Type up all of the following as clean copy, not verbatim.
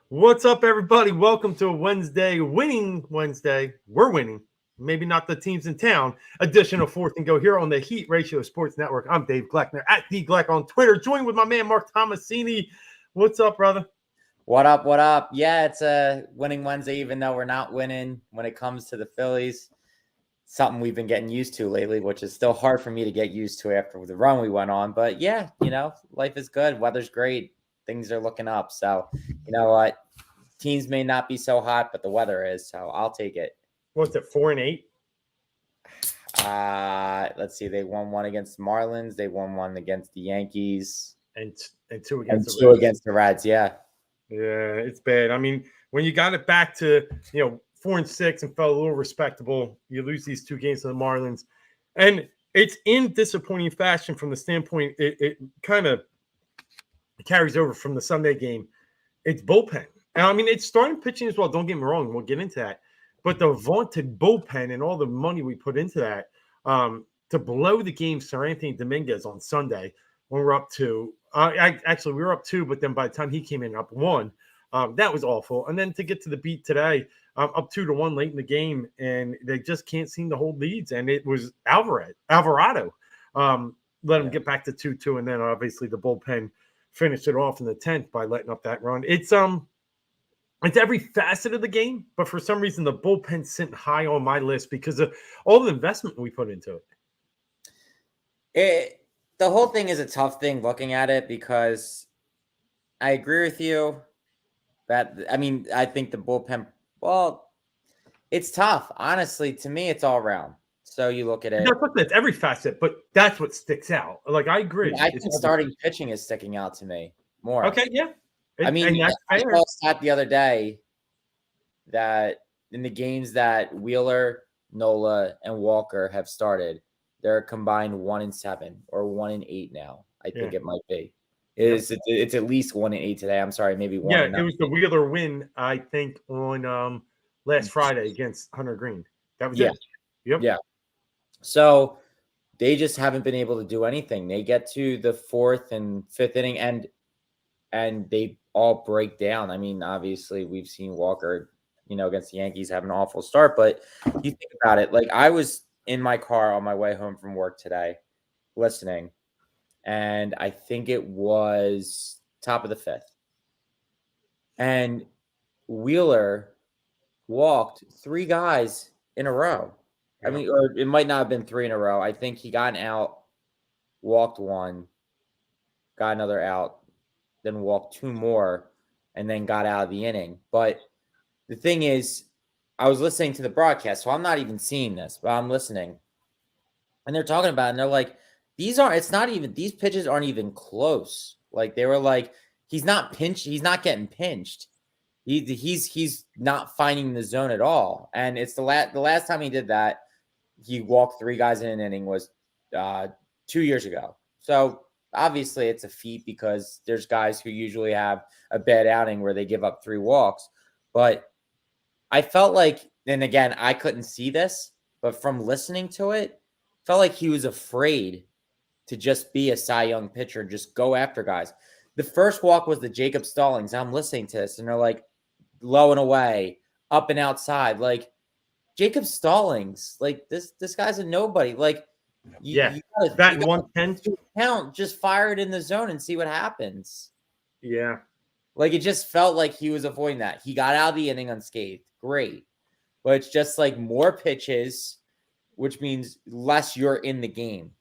What's up, everybody? Welcome to a Wednesday, winning Wednesday. We're winning. Maybe not the teams in town. Edition of Fourth and Go here on the Heat Ratio Sports Network. I'm Dave Gleckner at D Gleck on Twitter. Joined with my man Marc Tomasini. What's up, brother? What up? What up? Yeah, it's a winning Wednesday, even though we're not winning when it comes to the Phillies. Something we've been getting used to lately, which is still hard for me to get used to after the run we went on. But yeah, life is good. Weather's great. Things are looking up. So, you know what? Teams may not be so hot, but the weather is. So I'll take it. What's it, 4-8? Let's see. They won one against the Marlins. They won one against the Yankees. And two And against the two Reds. against the Reds. Yeah. Yeah, it's bad. I mean, when you got it back to 4-6 and felt a little respectable, you lose these two games to the Marlins, and it's in disappointing fashion from the standpoint it kind of carries over from the Sunday game. It's bullpen, and I mean it's starting pitching as well. Don't get me wrong; we'll get into that, but the vaunted bullpen and all the money we put into that to blow the game, Sir Anthony Dominguez on Sunday when we're up two. Actually, we were up two, but then by the time he came in, up one. That was awful. And then to get to the beat today, up 2-1 late in the game, and they just can't seem to hold leads. And it was Alvarado let him get back to 2-2, and then obviously the bullpen finished it off in the 10th by letting up that run. It's every facet of the game, but for some reason the bullpen sitting high on my list because of all the investment we put into it. The whole thing is a tough thing looking at it because I agree with you that, I think the bullpen, well, it's tough. Honestly, to me, it's all around. So you look at it. That's every facet, but that's what sticks out. Like, I agree. I think starting pitching is sticking out to me more. Okay, yeah. I saw a stat the other day that in the games that Wheeler, Nola, and Walker have started, they're combined 1-7 or 1-8 now. I think it might be. It's at least 1-8 today. I'm sorry, maybe 1. Yeah, it was the Wheeler win, I think, on last Friday against Hunter Green. That was it. Yep. Yeah. So they just haven't been able to do anything. They get to the 4th and 5th inning and they all break down. I mean, obviously we've seen Walker, against the Yankees have an awful start, but you think about it. Like, I was in my car on my way home from work today listening, and I think it was top of the 5th. And Wheeler walked 3 guys in a row. I mean, or it might not have been 3 in a row. I think he got out, walked 1, got another out, then walked 2 more, and then got out of the inning. But the thing is, I was listening to the broadcast, so I'm not even seeing this, but I'm listening. And they're talking about it, and they're like, these pitches aren't even close. Like, they were like, he's not getting pinched. He's not finding the zone at all. And it's the last time he did that, he walked 3 guys in an inning was 2 years ago. So obviously it's a feat because there's guys who usually have a bad outing where they give up 3 walks. But I felt like, and again, I couldn't see this, but from listening to it, felt like he was afraid to just be a Cy Young pitcher and just go after guys. The first walk was the Jacob Stallings. I'm listening to this, and they're like low and away, up and outside. Like, Jacob Stallings, like this guy's a nobody. Like, you bat 110 count, just fire it in the zone and see what happens. Yeah. Like, it just felt like he was avoiding that. He got out of the inning unscathed. Great. But it's just like more pitches, which means less you're in the game.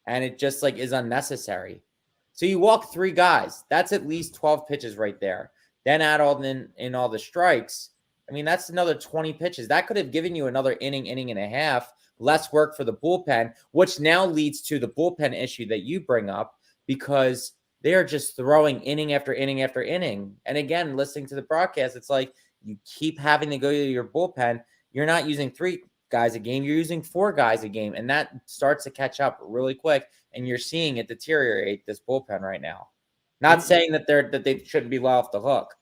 And it just like is unnecessary. So you walk 3 guys. That's at least 12 pitches right there. Then add all in all the strikes. I mean, that's another 20 pitches. That could have given you another inning and a half, less work for the bullpen, which now leads to the bullpen issue that you bring up because they are just throwing inning after inning after inning. And again, listening to the broadcast, it's like you keep having to go to your bullpen. You're not using 3 guys a game. You're using 4 guys a game. And that starts to catch up really quick. And you're seeing it deteriorate, this bullpen right now. Not saying that they shouldn't be let off the hook.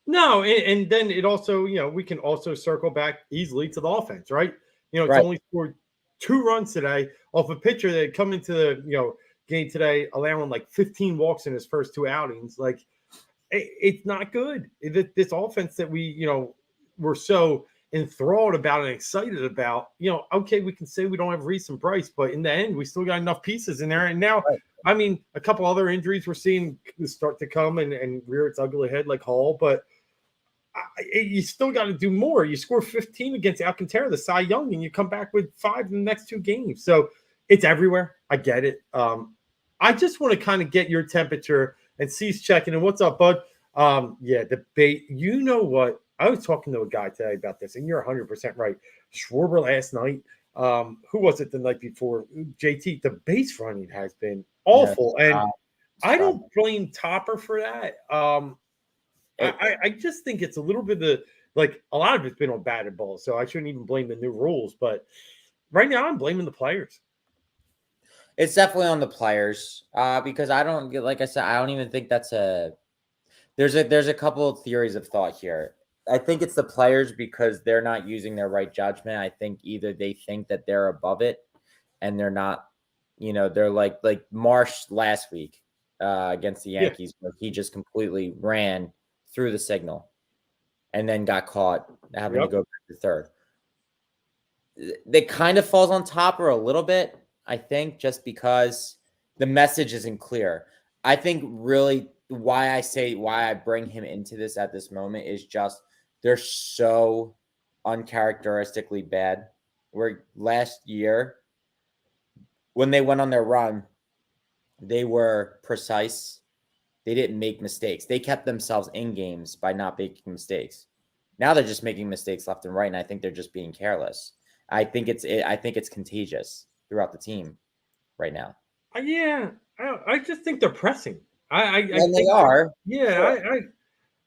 No, and then it also, we can also circle back easily to the offense, right? It's only scored 2 runs today off a pitcher that had come into the, game today allowing like 15 walks in his first 2 outings. Like, it's not good. This offense that we're so enthralled about and excited about, okay, we can say we don't have Reese and Bryce, but in the end, we still got enough pieces in there. And now, Right. I mean, a couple other injuries we're seeing start to come and rear its ugly head like Hall, but you still got to do more. You score 15 against Alcantara, the Cy Young, and you come back with 5 in the next 2 games. So it's everywhere. I get it. I just want to kind of get your temperature and C's checking in. What's up, bud? Yeah, debate. You know what? I was talking to a guy today about this, and you're 100% right. Schwarber last night. Who was it the night before? JT. The base running has been awful, and I don't blame Topper for that. I just think it's a little bit of a lot of it's been on batted balls, so I shouldn't even blame the new rules. But right now, I'm blaming the players. It's definitely on the players because I don't get, like I said, I don't even think that's there's a couple of theories of thought here. I think it's the players because they're not using their right judgment. I think either they think that they're above it and they're not, they're like Marsh last week against the Yankees, where he just completely ran through the signal and then got caught having to go back to third. It kind of falls on Topper a little bit, I think, just because the message isn't clear. I think really why I bring him into this at this moment is just they're so uncharacteristically bad. Where last year, when they went on their run, they were precise. They didn't make mistakes. They kept themselves in games by not making mistakes. Now they're just making mistakes left and right, and I think they're just being careless. I think it's contagious throughout the team right now. Yeah, I just think they're pressing. I think they are. Yeah, sure.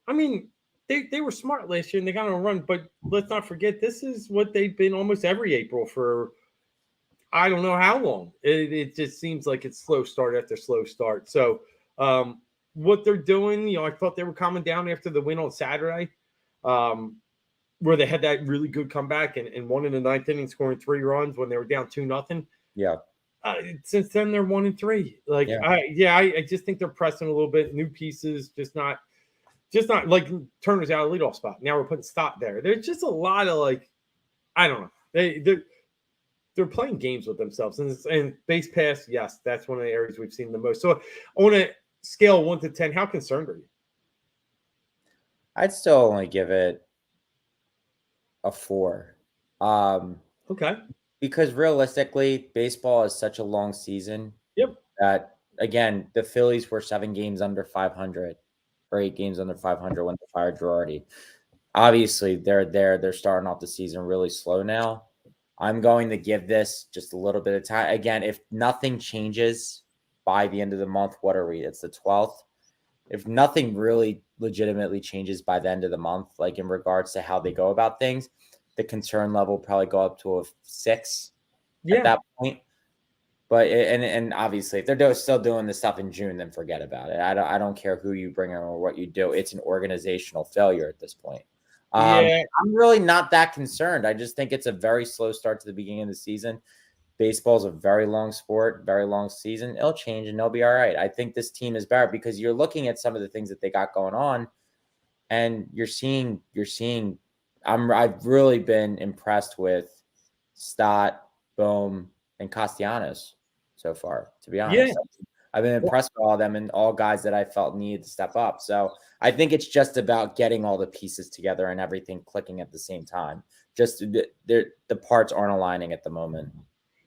I mean, they were smart last year and they got on a run, but let's not forget this is what they've been almost every April for I don't know how long. It just seems like it's slow start after slow start. So what they're doing, I thought they were calming down after the win on Saturday, where they had that really good comeback and won in the 9th inning, scoring 3 runs when they were down 2-0. Yeah. Since then they're 1-3. I just think they're pressing a little bit. New pieces, just not like Turner's out of leadoff spot. Now we're putting Stott there. There's just a lot of I don't know. They're playing games with themselves and base pass. Yes, that's one of the areas we've seen the most. So on a scale 1 to 10, how concerned are you? I'd still only give it a 4. Okay. Because realistically, baseball is such a long season. Yep. That again, the Phillies were 7 games under 500 or 8 games under 500 when they fired Girardi. Obviously, they're starting off the season really slow now. I'm going to give this just a little bit of time. Again, if nothing changes by the end of the month, what are we? It's the 12th. If nothing really legitimately changes by the end of the month, like in regards to how they go about things, the concern level will probably go up to a 6 at that point. But and obviously, if they're still doing this stuff in June, then forget about it. I don't care who you bring in or what you do. It's an organizational failure at this point. I'm really not that concerned. I just think it's a very slow start to the beginning of the season. Baseball is a very long sport, very long season. It'll change and they'll be all right. I think this team is better because you're looking at some of the things that they got going on, and you're seeing. I've really been impressed with Stott, Bohm, and Castellanos so far, to be honest. I've been impressed with all of them and all guys that I felt needed to step up. So I think it's just about getting all the pieces together and everything clicking at the same time. Just the parts aren't aligning at the moment.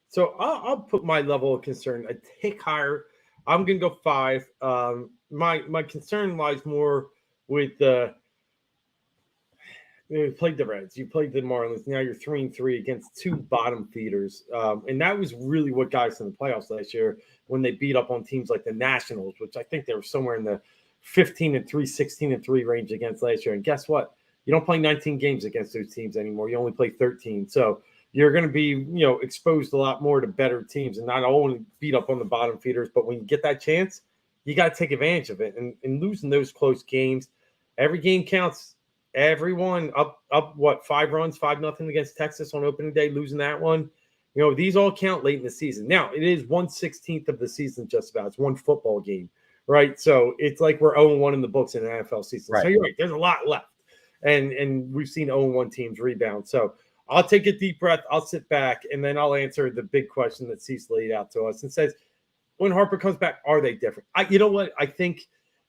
So I'll put my level of concern a tick higher. I'm going to go 5. My concern lies more with you played the Reds, you played the Marlins. Now you're 3-3 against 2 bottom feeders, and that was really what got us in the playoffs last year when they beat up on teams like the Nationals, which I think they were somewhere in the 15-3, 16-3 range against last year. And guess what? You don't play 19 games against those teams anymore. You only play 13. So you're going to be, exposed a lot more to better teams and not only beat up on the bottom feeders, but when you get that chance, you got to take advantage of it. And losing those close games, every game counts. Everyone up 5 runs, 5-0 against Texas on opening day, losing that one. These all count late in the season. Now, it is 1/16 of the season just about. It's one football game. right? So it's like we're 0-1 in the books in the NFL season. Right. So you're right. There's a lot left, and we've seen 0-1 teams rebound. So I'll take a deep breath. I'll sit back, and then I'll answer the big question that Cease laid out to us and says, when Harper comes back, are they different? You know what? I think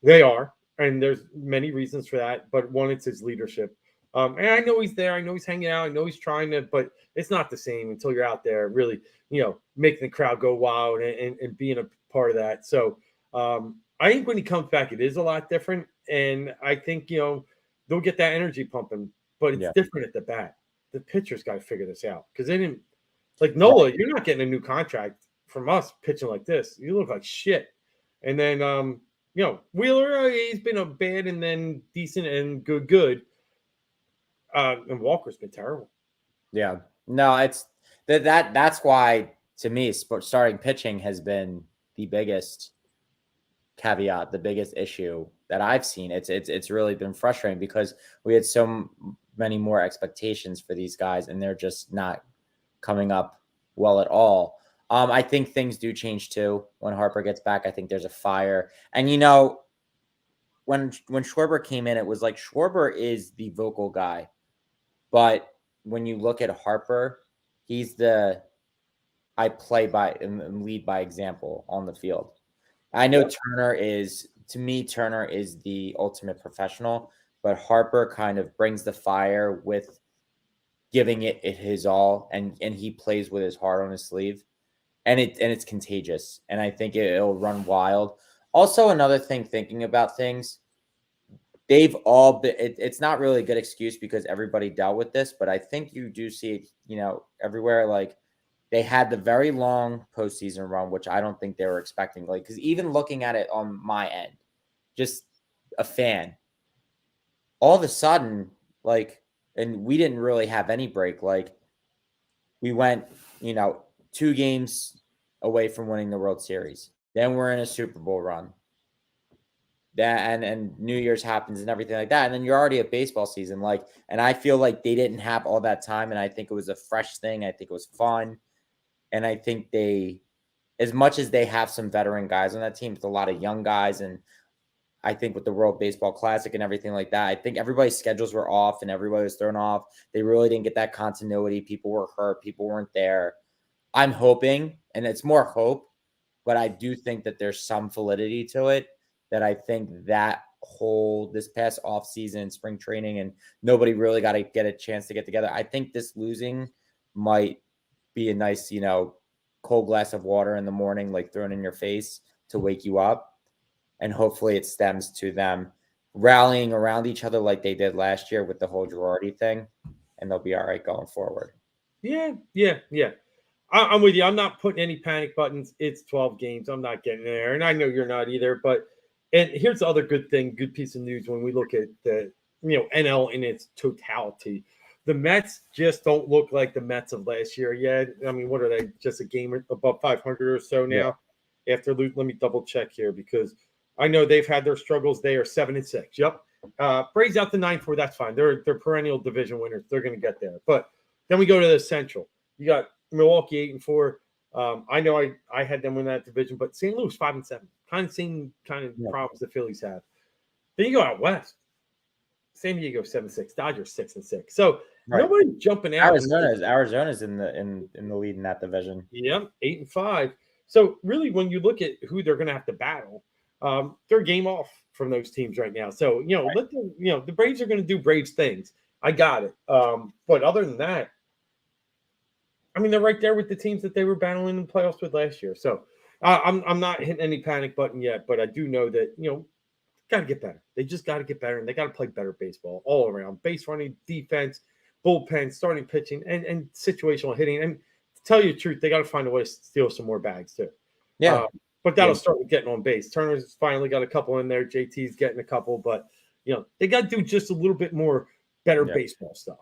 they are, and there's many reasons for that. But one, it's his leadership. And I know he's there. I know he's hanging out. I know he's trying to, but it's not the same until you're out there really, making the crowd go wild and being a part of that. So I think when he comes back, it is a lot different. And I think, they'll get that energy pumping, but it's different at the bat. The pitcher's got to figure this out because they didn't, like Nola, you're not getting a new contract from us pitching like this. You look like shit. And then, Wheeler, he's been a bad and then decent and good. And Walker's been terrible. Yeah, no, it's that's why to me, starting pitching has been the biggest caveat, the biggest issue that I've seen. It's really been frustrating because we had so many more expectations for these guys, and they're just not coming up well at all. I think things do change too when Harper gets back. I think there's a fire, and when Schwarber came in, it was like Schwarber is the vocal guy. But when you look at Harper, he's I play by and lead by example on the field. I know Turner is the ultimate professional, but Harper kind of brings the fire with giving it his all, and he plays with his heart on his sleeve, and it's contagious, and I think it'll run wild. Also, another thing, thinking about things, they've all been, it's not really a good excuse because everybody dealt with this, but I think you do see it, everywhere. Like they had the very long postseason run, which I don't think they were expecting. Like, because even looking at it on my end, just a fan, all of a sudden, like, and we didn't really have any break. Like we went, 2 games away from winning the World Series. Then we're in a Super Bowl run. That and New Year's happens and everything like that. And then you're already at baseball season. Like, and I feel like they didn't have all that time. And I think it was a fresh thing. I think it was fun. And I think as much as they have some veteran guys on that team, it's a lot of young guys. And I think with the World Baseball Classic and everything like that, I think everybody's schedules were off and everybody was thrown off. They really didn't get that continuity. People were hurt. People weren't there. I'm hoping, and it's more hope, but I do think that there's some validity to it, that I think that this past off season, spring training, and nobody really got to get a chance to get together. I think this losing might be a nice, cold glass of water in the morning, like thrown in your face to wake you up. And hopefully it stems to them rallying around each other like they did last year with the whole Girardi thing, and they'll be all right going forward. Yeah. I'm with you. I'm not putting any panic buttons. It's 12 games. I'm not getting there. And I know you're not either. And here's the other good piece of news when we look at the, NL in its totality. The Mets just don't look like the Mets of last year yet. I mean, what are they? Just a game above 500 or so now? Yeah. After let me double check here because I know they've had their struggles. They are 7-6. Yep. Braves out to 9-4. That's fine. They're perennial division winners. They're going to get there. But then we go to the Central. You got Milwaukee 8-4. I know I had them win that division, but St. Louis 5-7. Kind of same problems the Phillies have. Then you go out west. San Diego 7-6. Dodgers 6-6. So nobody's jumping out. Arizona's in the lead in that division. Yep, 8-5. So really, when you look at who they're going to have to battle, they're a game off from those teams right now. So let them. The Braves are going to do Braves things. I got it. But other than that, I mean, they're right there with the teams that they were battling in the playoffs with last year. So I'm not hitting any panic button yet, but I do know that, got to get better. They just got to get better, and they got to play better baseball all around. Base running, defense, bullpen, starting pitching, and situational hitting. And to tell you the truth, they got to find a way to steal some more bags too. Yeah. But that'll start with getting on base. Turner's finally got a couple in there. JT's getting a couple, but, they got to do just a little bit more better baseball stuff.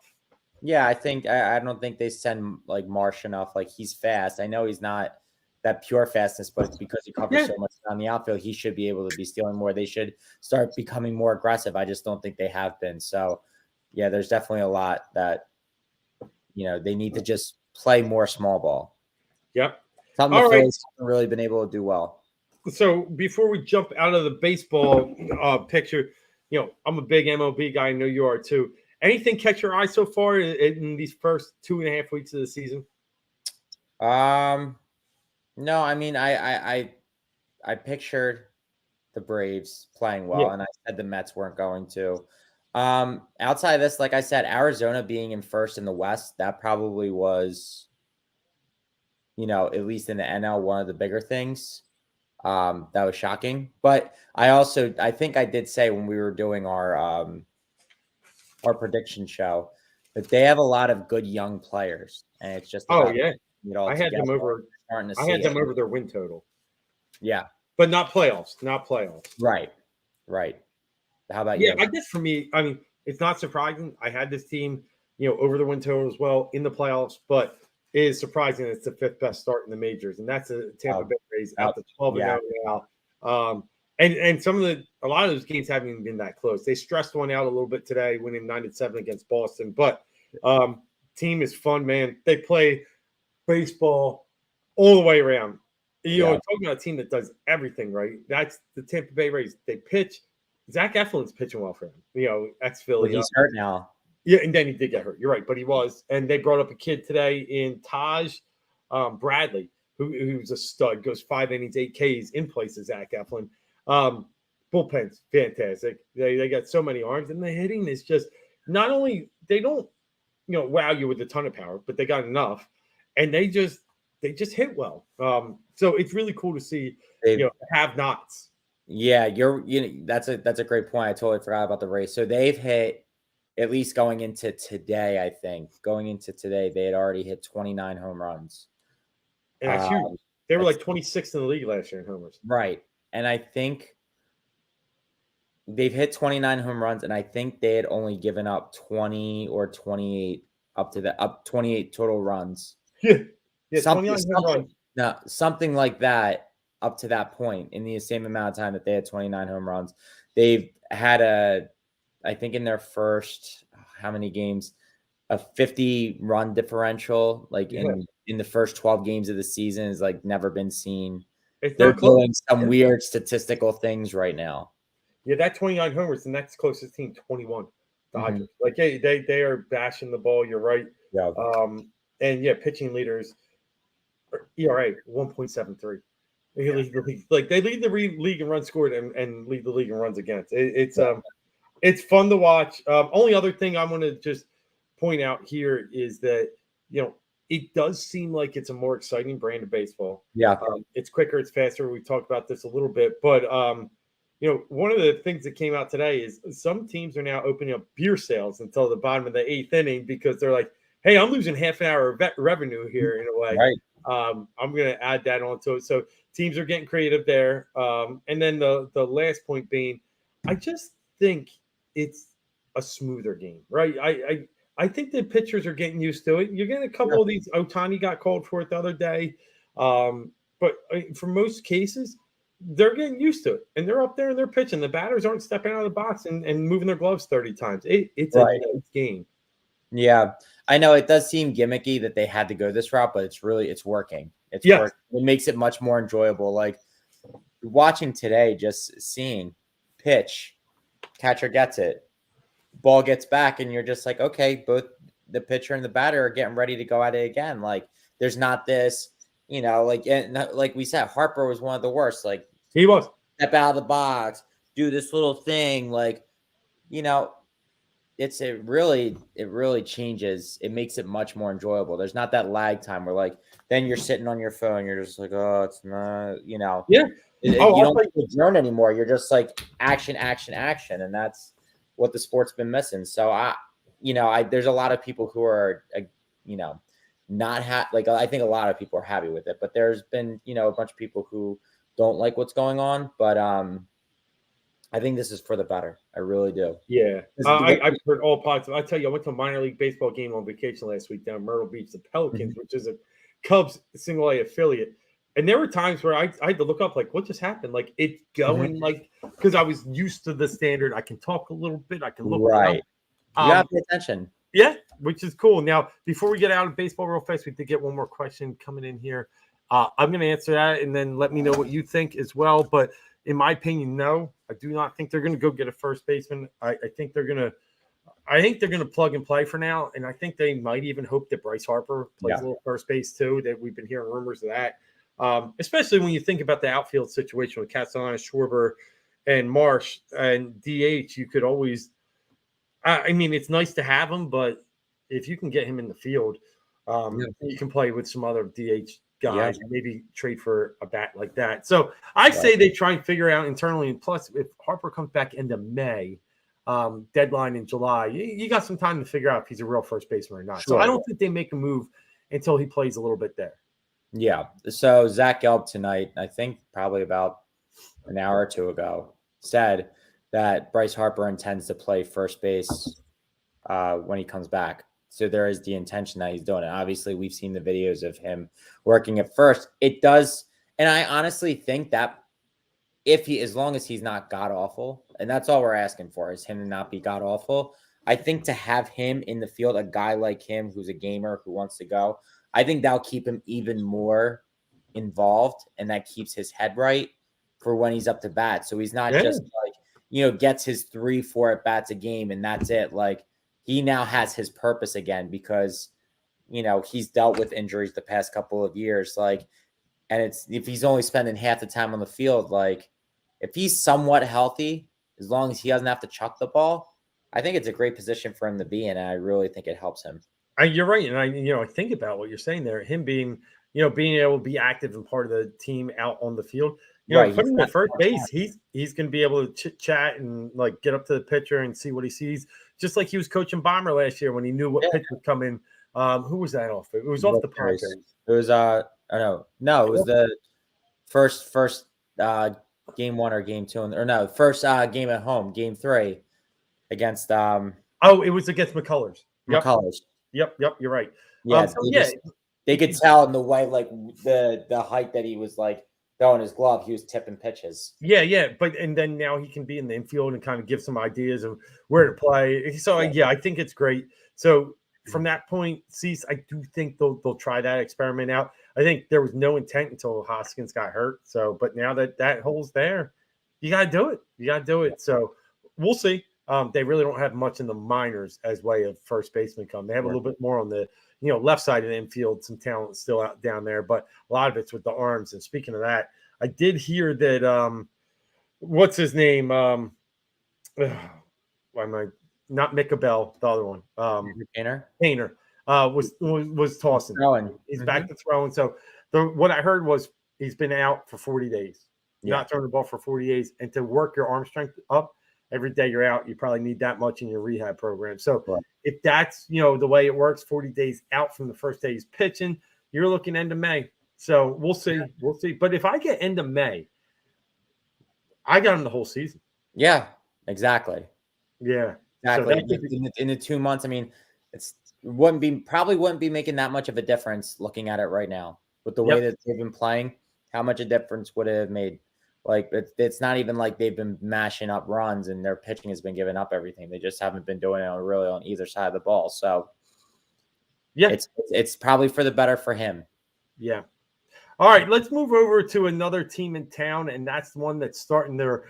Yeah, I think I don't think they send like Marsh enough. Like he's fast. I know he's not that pure fastness, but because he covers so much on the outfield, he should be able to be stealing more. They should start becoming more aggressive. I just don't think they have been. So yeah, there's definitely a lot that they need to just play more small ball. Yep. Something the Phillies haven't really been able to do well. So before we jump out of the baseball picture, I'm a big MLB guy. I know you are too. Anything catch your eye so far in these first 2.5 weeks of the season? No, I mean, I pictured the Braves playing Yeah. well, and I said the Mets weren't going to. Outside of this, like I said, Arizona being in first in the West, that probably was, at least in the NL, one of the bigger things. That was shocking. But I think I did say when we were doing our prediction show that they have a lot of good young players, and it's just Oh about yeah. putting it all I had together. them over. Starting to I had see them it. over their win total, Yeah. but not playoffs. Not playoffs. Right. Right. How about Yeah, you? I guess for me, I mean, it's not surprising. I had this team, over the win total as well in the playoffs, but it is surprising it's the fifth best start in the majors, and that's a Tampa Oh, Bay Rays oh, out to 12 and yeah. 0 now. And a lot of those games haven't even been that close. They stressed one out a little bit today, winning 9-7 against Boston. But team is fun, man. They play baseball all the way around. Yeah. Talking about a team that does everything right. That's the Tampa Bay Rays. They pitch. Zach Eflin's pitching well for him. Ex Well, Philly. he's hurt now. Yeah, and then he did get hurt. You're right, but he was. And they brought up a kid today in Taj Bradley, who's a stud. Goes 5 innings, 8 Ks in place of Zach Eflin. Bullpen's fantastic. They got so many arms, and the hitting is just not only they don't wow you with a ton of power, but they got enough, and they just hit well. So it's really cool to see have nots. Yeah, that's a great point. I totally forgot about the race. So they've hit, at least going into today, I think. Going into today, they had already hit 29 home runs. And that's huge. They were that's- like 26th in the league last year in homers. Right. And I think they've hit 29 home runs, and I think they had only given up 20 or 28 up 28 total runs. Yeah. 29 home runs. No, something like that up to that point in the same amount of time that they had 29 home runs. They've had I think in their first, how many games, a 50 run differential, like in the first 12 games of the season, is like never been seen. They're doing some weird statistical things right now. Yeah, that 29 homers, the next closest team, 21. Dodgers. Mm-hmm. Like they are bashing the ball. You're right. Yeah. And pitching leaders, ERA 1.73. Like they lead the league in runs scored and lead the league in runs against. It's fun to watch. Only other thing I want to just point out here is that it does seem like it's a more exciting brand of baseball. Yeah, it's quicker, it's faster. We talked about this a little bit, but one of the things that came out today is some teams are now opening up beer sales until the bottom of the 8th inning because they're like, "Hey, I'm losing half an hour of revenue here in a way." Right. I'm going to add that onto it. So teams are getting creative there. And then the last point being, I just think it's a smoother game, right? I think the pitchers are getting used to it. You're getting a couple of these. Ohtani got called for it the other day. But for most cases, they're getting used to it. And they're up there and they're pitching. The batters aren't stepping out of the box and moving their gloves 30 times. It's a nice game. Yeah. I know it does seem gimmicky that they had to go this route, but it's working. Working. It makes it much more enjoyable. Like watching today, just seeing pitch, catcher gets it, ball gets back, and you're just like, okay, both the pitcher and the batter are getting ready to go at it again. Like there's not this, like we said, Harper was one of the worst. Like he was step out of the box, do this little thing, like it really changes. It makes it much more enjoyable. There's not that lag time where like then you're sitting on your phone, you're just like, oh, it's not, Yeah. You don't adjourn anymore. You're just like action, and that's what the sport's been missing. So there's a lot of people who are not happy. I think a lot of people are happy with it, but there's been a bunch of people who don't like what's going on. But I think this is for the better. I really do. Yeah. I've heard all positive. I tell you, I went to a minor league baseball game on vacation last week down in Myrtle Beach, the Pelicans, which is a Cubs single A affiliate. And there were times where I had to look up, like, what just happened? Like, it's going, because I was used to the standard. I can talk a little bit. I can look. Right. You got to pay attention. Yeah, which is cool. Now, before we get out of baseball real fast, we did get one more question coming in here. I'm going to answer that and then let me know what you think as well. But in my opinion, no, I do not think they're going to go get a first baseman. I think they're going to. I think they're going to plug and play for now, and I think they might even hope that Bryce Harper plays a little first base too. That we've been hearing rumors of that, especially when you think about the outfield situation with Castellanos, Schwarber, and Marsh and DH. You could always. I mean, it's nice to have him, but if you can get him in the field, you can play with some other DH guys, maybe trade for a bat like that. So I say they try and figure out internally. And plus, if Harper comes back into May, deadline in July, you got some time to figure out if he's a real first baseman or not. Sure. So I don't think they make a move until he plays a little bit there. Yeah. So Zach Gelb tonight, I think probably about an hour or two ago, said that Bryce Harper intends to play first base when he comes back. So there is the intention that he's doing it. Obviously, we've seen the videos of him working at first. It does, and I honestly think that as long as he's not god awful, and that's all we're asking for is him to not be god awful. I think to have him in the field, a guy like him who's a gamer who wants to go, I think that'll keep him even more involved, and that keeps his head right for when he's up to bat. So he's not just like, gets his 3-4 at bats a game and that's it. Like he now has his purpose again because, he's dealt with injuries the past couple of years. Like, and if he's only spending half the time on the field, like if he's somewhat healthy, as long as he doesn't have to chuck the ball, I think it's a great position for him to be in. And I really think it helps him. You're right. And I think about what you're saying there, him being able to be active and part of the team out on the field. Put him at first base, he's going to be able to chit chat and like get up to the pitcher and see what he sees. Just like he was coaching Bomber last year when he knew what pitch would come in. Who was that off? It was off the Padres. It was it was the first game 1 or game 2, first game at home, game 3 against it was against McCullers. McCullers. Yep, you're right. Yeah, they could tell in the way, like the height that he was like throwing his glove, he was tipping pitches. Yeah, and then now he can be in the infield and kind of give some ideas of where to play. So I think it's great. So from that point, Cease, I do think they'll try that experiment out. I think there was no intent until Hoskins got hurt. So, but now that hole's there, you got to do it. You got to do it. So we'll see. They really don't have much in the minors as way of first baseman come. They have a little bit more on the left side of the infield, some talent still out down there, but a lot of it's with the arms. And speaking of that, I did hear that what's his name? Why am I not Mickabell, the other one? Painter was tossing. He's back to throwing. So what I heard was he's been out for 40 days, not throwing the ball for 40 days, and to work your arm strength up. Every day you're out, you probably need that much in your rehab program. So if that's, the way it works, 40 days out from the first day he's pitching, you're looking end of May. So we'll see. Yeah. We'll see. But if I get end of May, I got him the whole season. Yeah, exactly. Yeah. Exactly. So in the 2 months, I mean, probably wouldn't be making that much of a difference looking at it right now. With the way that they've been playing, how much a difference would it have made? Like it's not even like they've been mashing up runs and their pitching has been giving up everything. They just haven't been doing it really on either side of the ball. So it's probably for the better for him. Yeah. All right, let's move over to another team in town, and that's the one that's starting their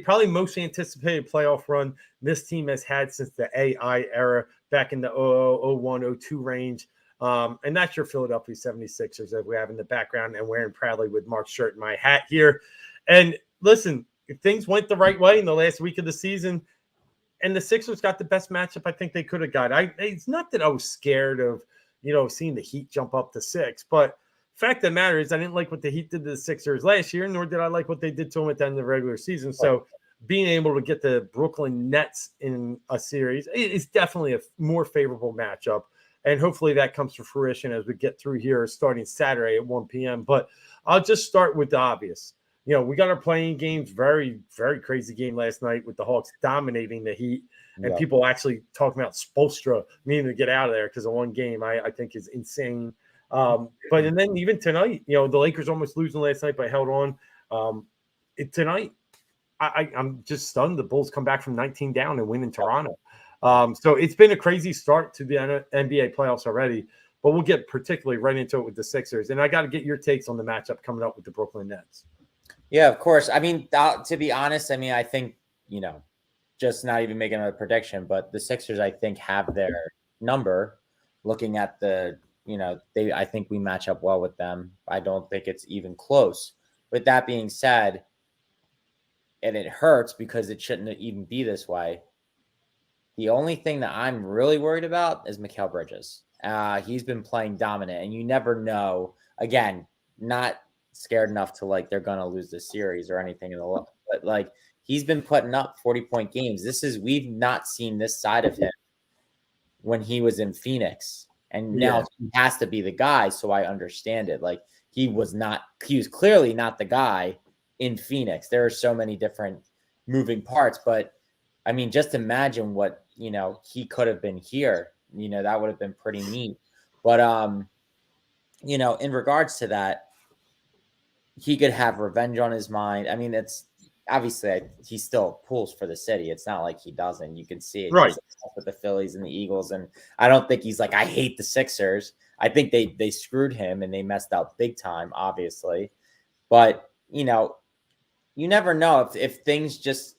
probably most anticipated playoff run this team has had since the AI era back in the 01, 02 range. And that's your Philadelphia 76ers that we have in the background and wearing proudly with Marc's shirt and my hat here. And listen, if things went the right way in the last week of the season and the Sixers got the best matchup I think they could have got. It's not that I was scared of, seeing the Heat jump up to 6, but fact of the matter is I didn't like what the Heat did to the Sixers last year, nor did I like what they did to them at the end of the regular season. So being able to get the Brooklyn Nets in a series is definitely a more favorable matchup. And hopefully that comes to fruition as we get through here starting Saturday at 1 p.m. But I'll just start with the obvious. We got our playing games, very, very crazy game last night with the Hawks dominating the Heat and people actually talking about Spoelstra needing to get out of there because of one game I think is insane. And then even tonight, the Lakers almost losing last night, but held on. Tonight, I'm just stunned. The Bulls come back from 19 down and win in Toronto. So it's been a crazy start to the NBA playoffs already. but we'll get particularly right into it with the Sixers. And I got to get your takes on the matchup coming up with the Brooklyn Nets. Yeah, of course. I mean, to be honest, I mean, I think, just not even making a prediction, but the Sixers, I think, have their number. Looking at I think we match up well with them. I don't think it's even close. With that being said, and it hurts because it shouldn't even be this way. The only thing that I'm really worried about is Mikal Bridges. He's been playing dominant, and you never know. Again, not scared enough to they're going to lose the series or anything but he's been putting up 40-point games. We've not seen this side of him when he was in Phoenix, and now he has to be the guy. So I understand it. He was clearly not the guy in Phoenix. There are so many different moving parts, but I mean, just imagine what, he could have been here, that would have been pretty neat. But, in regards to that, he could have revenge on his mind. I mean, it's obviously he still pulls for the city. It's not like he doesn't. You can see it right with the Phillies and the Eagles. And I don't think he's I hate the Sixers. I think they screwed him and they messed up big time, obviously. But, you never know if things just,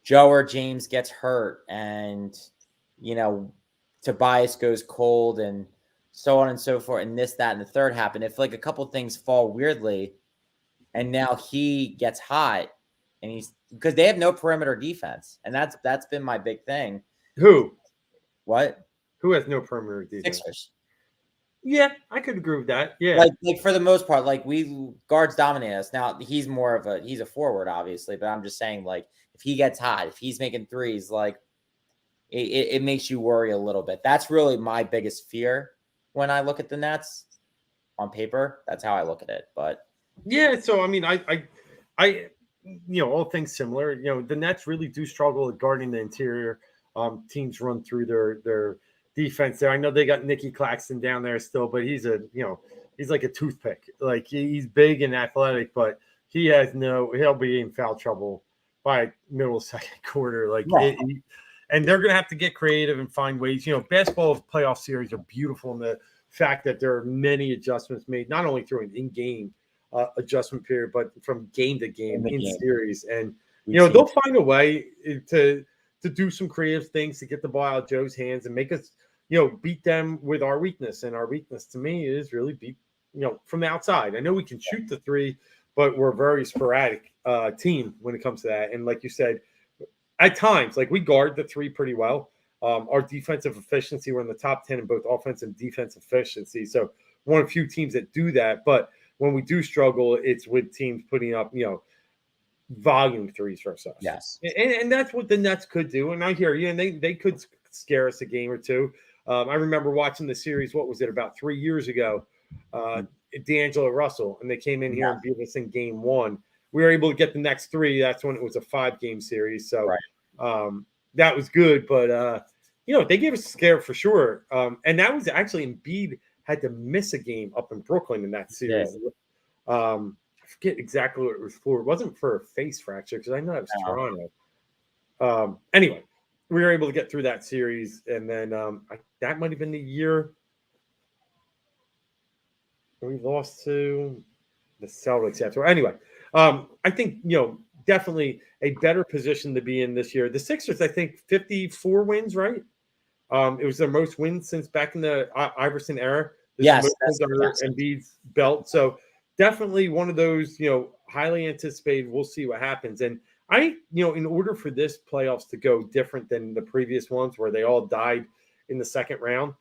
Joe or James gets hurt and, Tobias goes cold and so on and so forth. And this, that, and the third happen. If a couple things fall weirdly and now he gets hot and because they have no perimeter defense. And that's been my big thing. Who? What? Who has no perimeter defense? Sixers. Yeah, I could agree with that. Yeah. For the most part, we guards dominate us. Now he's he's a forward, obviously, but I'm just saying, if he gets hot, if he's making threes, it makes you worry a little bit. That's really my biggest fear when I look at the Nets on paper. That's how I look at it. But yeah, so I mean, I all things similar. The Nets really do struggle at guarding the interior. Teams run through their defense there. I know they got Nicky Claxton down there still, but he's like a toothpick. He's big and athletic, but he'll be in foul trouble by middle second quarter. And they're going to have to get creative and find ways. Basketball playoff series are beautiful in the fact that there are many adjustments made, not only through an in-game adjustment period, but from game to game in series. And, they'll find a way to do some creative things to get the ball out of Joe's hands and make us, beat them with our weakness. And our weakness to me is really beat, from the outside. I know we can shoot the three, but we're a very sporadic team when it comes to that. And like you said, at times, we guard the three pretty well. Our defensive efficiency, we're in the top 10 in both offense and defensive efficiency. So one of the few teams that do that. But when we do struggle, it's with teams putting up, volume threes for us. Yes. And that's what the Nets could do. And I hear you. And they could scare us a game or two. I remember watching the series, what was it, about 3 years ago, D'Angelo Russell. And they came in here and beat us in game one. We were able to get the next three. That's when it was a 5-game series. So that was good. But, they gave us a scare for sure. And that was actually Embiid had to miss a game up in Brooklyn in that series. I forget exactly what it was for. It wasn't for a face fracture because I know it was Toronto. Anyway, we were able to get through that series. And then that might have been the year we lost to the Celtics after. Anyway, I think, definitely a better position to be in this year. The Sixers, I think, 54 wins, right? It was their most wins since back in the Iverson era. Yes. Embiid's belt. So definitely one of those, highly anticipated. We'll see what happens. And I, in order for this playoffs to go different than the previous ones where they all died in the second round,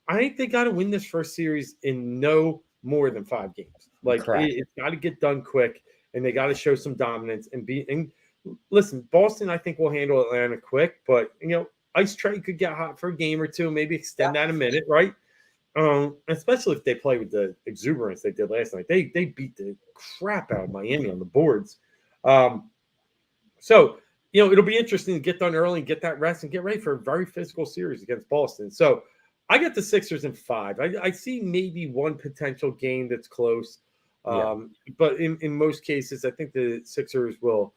I think they got to win this first series in no more than 5 games. It's got to get done quick. And they got to show some dominance and listen, Boston, I think will handle Atlanta quick, but Ice Trea could get hot for a game or two, maybe extend that a minute, right? Especially if they play with the exuberance they did last night. They beat the crap out of Miami on the boards. So it'll be interesting to get done early and get that rest and get ready for a very physical series against Boston. So I got the Sixers in 5. I see maybe one potential game that's close. But in most cases, I think the Sixers will,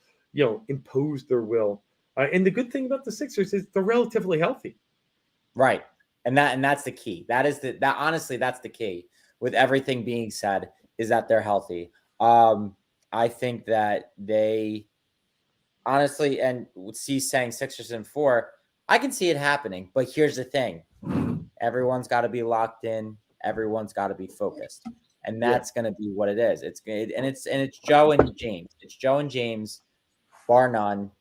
impose their will. And the good thing about the Sixers is they're relatively healthy. Right. And that's the key. Honestly, that's the key. With everything being said, is that they're healthy. I think that they honestly, and C saying Sixers in 4, I can see it happening. But here's the thing: everyone's got to be locked in. Everyone's got to be focused, and that's going to be what it is. It's Joe and James. It's Joe and James, bar none.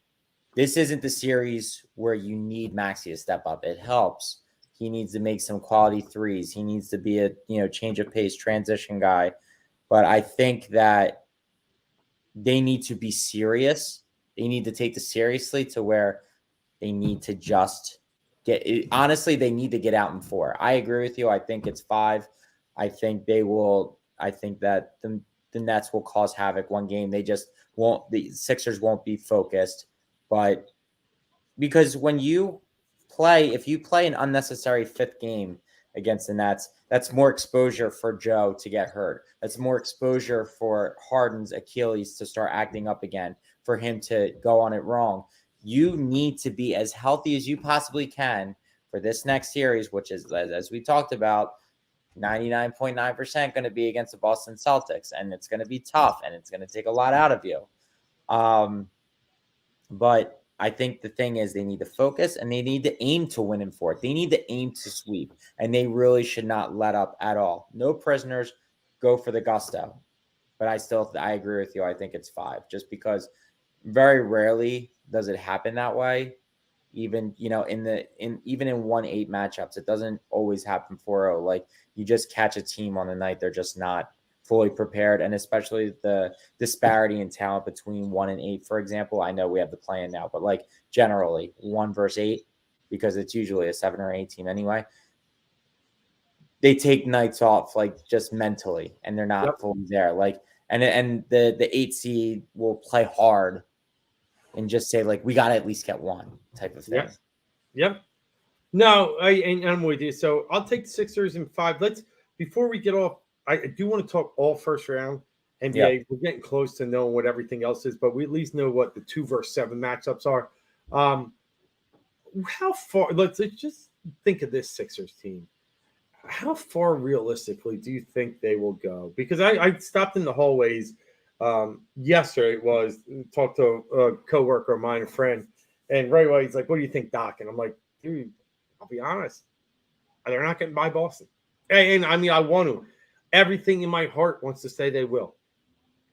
This isn't the series where you need Maxey to step up. It helps. He needs to make some quality threes. He needs to be a change of pace transition guy. But I think that they need to be serious. They need to take this seriously to where they need to just honestly, they need to get out in 4. I agree with you. I think it's 5. I think they will. I think that the Nets will cause havoc one game. They just won't. The Sixers won't be focused. But because when if you play an unnecessary 5th game against the Nets, that's more exposure for Joe to get hurt. That's more exposure for Harden's Achilles to start acting up again, for him to go on it wrong. You need to be as healthy as you possibly can for this next series, which is, as we talked about, 99.9% going to be against the Boston Celtics. And it's going to be tough, and it's going to take a lot out of you. But I think the thing is, they need to focus, and they need to aim to win in 4. They need to aim to sweep, and they really should not let up at all. No prisoners. Go for the gusto. But I agree with you. I think it's 5, just because very rarely does it happen that way. Even even in 1-8 matchups, it doesn't always happen 4-0. Like, you just catch a team on the night they're just not fully prepared, and especially the disparity in talent between 1 and 8, for example. I know we have the play-in now, but like generally 1 versus 8, because it's usually a 7 or 8 team anyway. They take nights off, like, just mentally, and they're not fully there. Like, and the 8 seed will play hard and just say, like, we got to at least get 1 type of thing. Yep. No, I'm with you. So I'll take the Sixers in 5. Before we get off, I do want to talk all first round NBA. Yeah. We're getting close to knowing what everything else is, but we at least know what the 2 versus 7 matchups are. How far? Let's just think of this Sixers team. How far realistically do you think they will go? Because I stopped in the hallways yesterday. Talked to a coworker of mine, a friend, and right away he's like, "What do you think, Doc?" And I'm like, "Dude, I'll be honest. They're not getting by Boston." And I mean, I want to. Everything in my heart wants to say they will.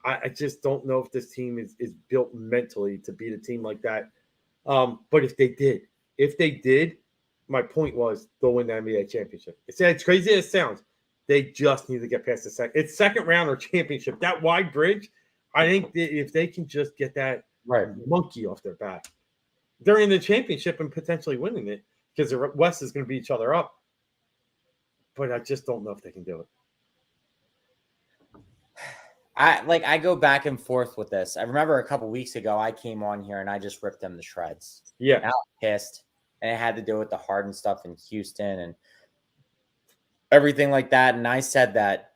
I just don't know if this team is built mentally to beat a team like that. But if they did, my point was they'll win the NBA championship. It's crazy as it sounds. They just need to get past the second. It's second round or championship. That wide bridge, I think if they can just get that monkey off their back, they're in the championship and potentially winning it, because the West is going to beat each other up. But I just don't know if they can do it. I go back and forth with this. I remember a couple weeks ago, I came on here and I just ripped them to shreds. Yeah. I was pissed. And it had to do with the Harden stuff in Houston and everything like that. And I said that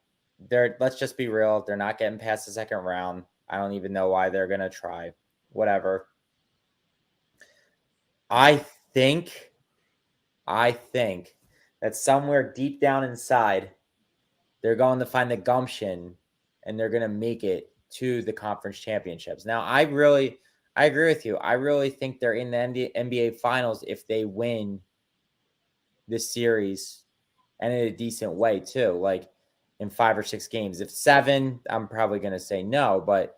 let's just be real. They're not getting past the second round. I don't even know why they're going to try. Whatever. I think that somewhere deep down inside, they're going to find the gumption and they're going to make it to the conference championships. Now, I agree with you. I really think they're in the NBA finals if they win this series, and in a decent way too, like in 5 or 6 games. If 7, I'm probably going to say no, but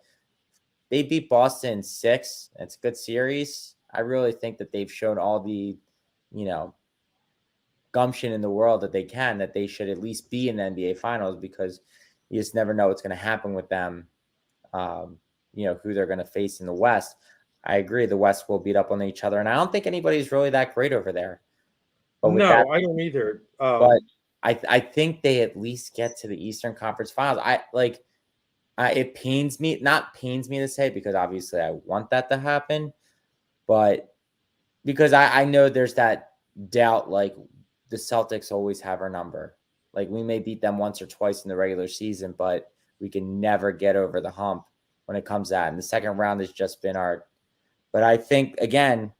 they beat Boston in 6. It's a good series. I really think that they've shown all the, gumption in the world that they should at least be in the NBA finals, because you just never know what's going to happen with them. Who they're going to face in the West. I agree. The West will beat up on each other. And I don't think anybody's really that great over there. But no, I don't either. But I think they at least get to the Eastern Conference Finals. It pains me to say, because obviously I want that to happen. But because I know there's that doubt, like the Celtics always have our number. Like, we may beat them once or twice in the regular season, but we can never get over the hump when it comes to that. And the second round has just been but I think, again,